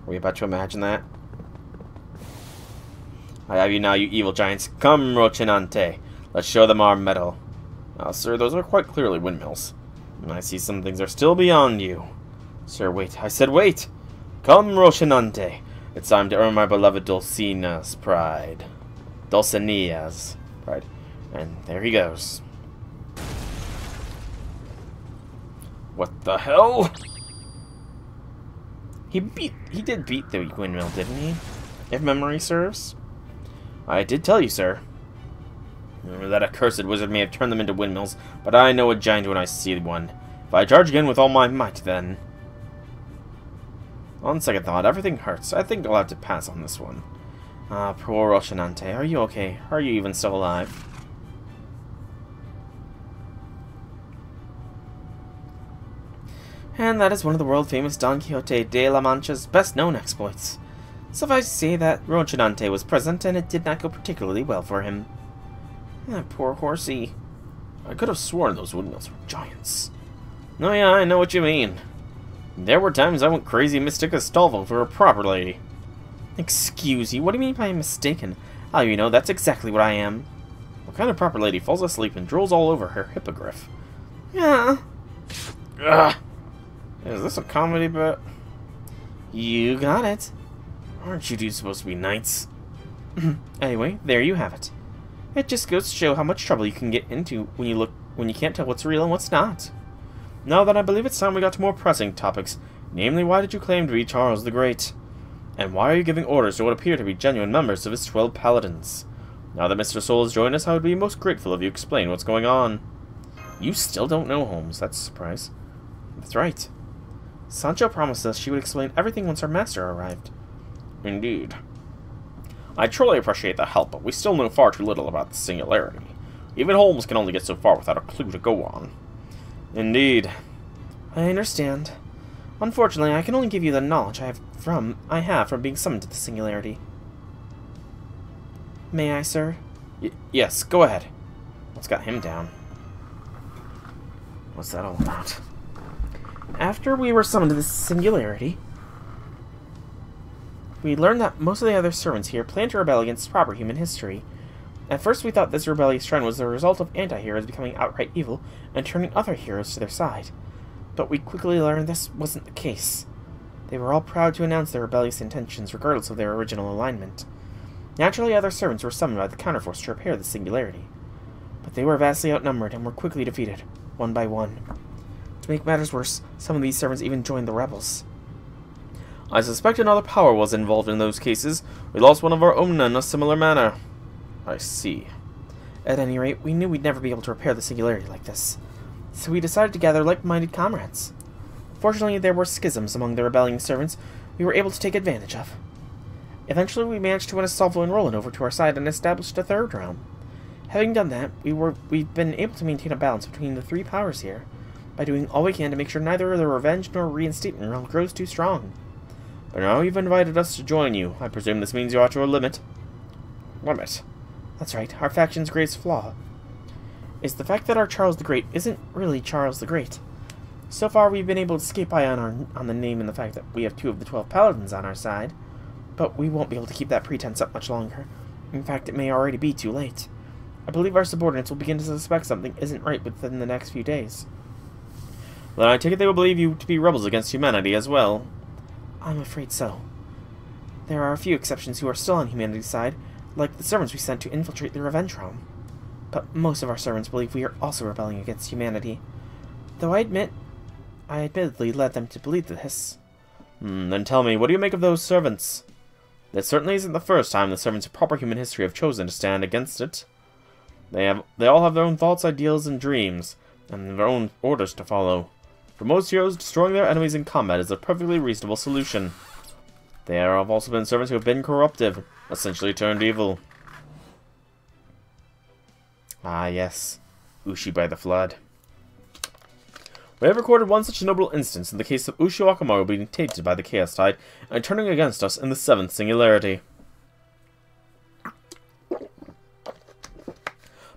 Were you about to imagine that? I have you now, you evil giants. Come, Rocinante. Let's show them our mettle. Sir, those are quite clearly windmills. And I see some things are still beyond you. Sir, wait. I said wait! Come, Rocinante. It's time to earn my beloved Dulcinea's pride. Dulcinea's pride. And there he goes. What the hell? He did beat the windmill, didn't he? If memory serves. I did tell you, sir. That accursed wizard may have turned them into windmills, but I know a giant when I see one. If I charge again with all my might, then... On second thought, everything hurts. I think I'll have to pass on this one. Ah, poor Rocinante. Are you okay? Are you even still alive? And that is one of the world-famous Don Quixote de la Mancha's best-known exploits. Suffice to say that Rocinante was present, and it did not go particularly well for him. That poor horsey. I could have sworn those windmills were giants. Oh yeah, I know what you mean. There were times I went crazy and mistook Astolfo for a proper lady. Excuse you, what do you mean by mistaken? Oh, you know, that's exactly what I am. What kind of proper lady falls asleep and drools all over her hippogriff? Yeah. Ugh. Is this a comedy bit? You got it. Aren't you two supposed to be knights? Anyway, there you have it. It just goes to show how much trouble you can get into when you can't tell what's real and what's not. Now then, I believe it's time we got to more pressing topics. Namely, why did you claim to be Charles the Great? And why are you giving orders to what appear to be genuine members of his 12 paladins? Now that Mr. Soul has joined us, I would be most grateful if you explain what's going on. You still don't know, Holmes. That's a surprise. That's right. Sancho promised us she would explain everything once our master arrived. Indeed. I truly appreciate the help, but we still know far too little about the singularity. Even Holmes can only get so far without a clue to go on. Indeed. I understand. Unfortunately, I can only give you the knowledge I have from being summoned to the singularity. May I, sir? Yes, go ahead. What's got him down? What's that all about? After we were summoned to the singularity, we learned that most of the other servants here plan to rebel against proper human history. At first we thought this rebellious trend was the result of anti-heroes becoming outright evil and turning other heroes to their side. But we quickly learned this wasn't the case. They were all proud to announce their rebellious intentions regardless of their original alignment. Naturally, other servants were summoned by the counterforce to repair the singularity. But they were vastly outnumbered and were quickly defeated, one by one. To make matters worse, some of these servants even joined the rebels. I suspect another power was involved in those cases. We lost one of our own in a similar manner. I see. At any rate, we knew we'd never be able to repair the singularity like this. So we decided to gather like-minded comrades. Fortunately, there were schisms among the rebelling servants we were able to take advantage of. Eventually, we managed to win Astolfo and Roland over to our side and established a third realm. Having done that, we've been able to maintain a balance between the three powers here, by doing all we can to make sure neither the revenge nor reinstatement realm grows too strong. But now you've invited us to join you. I presume this means you are to a limit. Limit? That's right, our faction's greatest flaw is the fact that our Charles the Great isn't really Charles the Great. So far, we've been able to skate by on the name and the fact that we have 2 of the 12 paladins on our side, but we won't be able to keep that pretense up much longer. In fact, it may already be too late. I believe our subordinates will begin to suspect something isn't right within the next few days. Then I take it they will believe you to be rebels against humanity as well. I'm afraid so. There are a few exceptions who are still on humanity's side, like the servants we sent to infiltrate the revenge realm. But most of our servants believe we are also rebelling against humanity. Though I admittedly led them to believe this. Then tell me, what do you make of those servants? This certainly isn't the first time the servants of proper human history have chosen to stand against it. They all have their own thoughts, ideals, and dreams, and their own orders to follow. For most heroes, destroying their enemies in combat is a perfectly reasonable solution. There have also been servants who have been corruptive, essentially turned evil. Ah, yes. Ushi by the Flood. We have recorded one such notable instance in the case of Ushi Wakamoru being tainted by the Chaos Tide and turning against us in the 7th Singularity.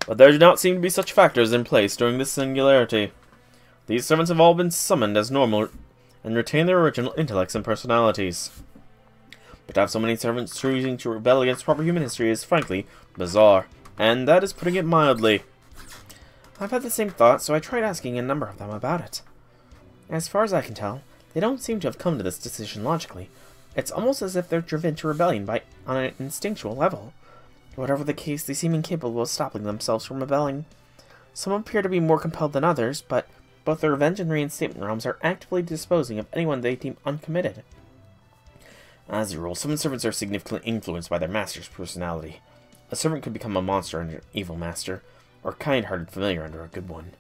But there do not seem to be such factors in place during this Singularity. These servants have all been summoned as normal and retain their original intellects and personalities. But to have so many servants choosing to rebel against proper human history is frankly bizarre, and that is putting it mildly. I've had the same thought, so I tried asking a number of them about it. As far as I can tell, they don't seem to have come to this decision logically. It's almost as if they're driven to rebellion on an instinctual level. Whatever the case, they seem incapable of stopping themselves from rebelling. Some appear to be more compelled than others, but both the revenge and reinstatement realms are actively disposing of anyone they deem uncommitted. As a rule, some servants are significantly influenced by their master's personality. A servant could become a monster under an evil master, or a kind-hearted familiar under a good one.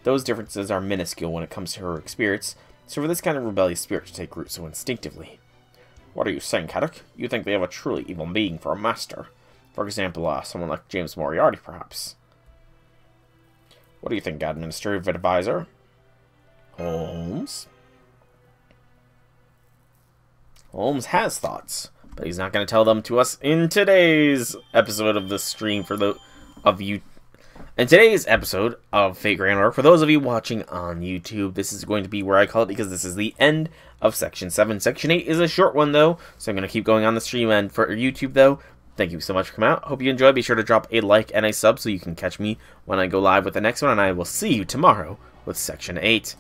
Those differences are minuscule when it comes to heroic spirits, so for this kind of rebellious spirit to take root so instinctively. What are you saying, Kadok? You think they have a truly evil being for a master? For example, someone like James Moriarty, perhaps. What do you think, Administrative Advisor? Holmes? Holmes has thoughts, but he's not going to tell them to us in today's episode of the stream for the of you. In today's episode of Fate Grand Order, for those of you watching on YouTube, this is going to be where I call it because this is the end of Section 7. Section 8 is a short one, though, so I'm going to keep going on the stream. And for YouTube, though, thank you so much for coming out. Hope you enjoyed. Be sure to drop a like and a sub so you can catch me when I go live with the next one, and I will see you tomorrow with Section 8.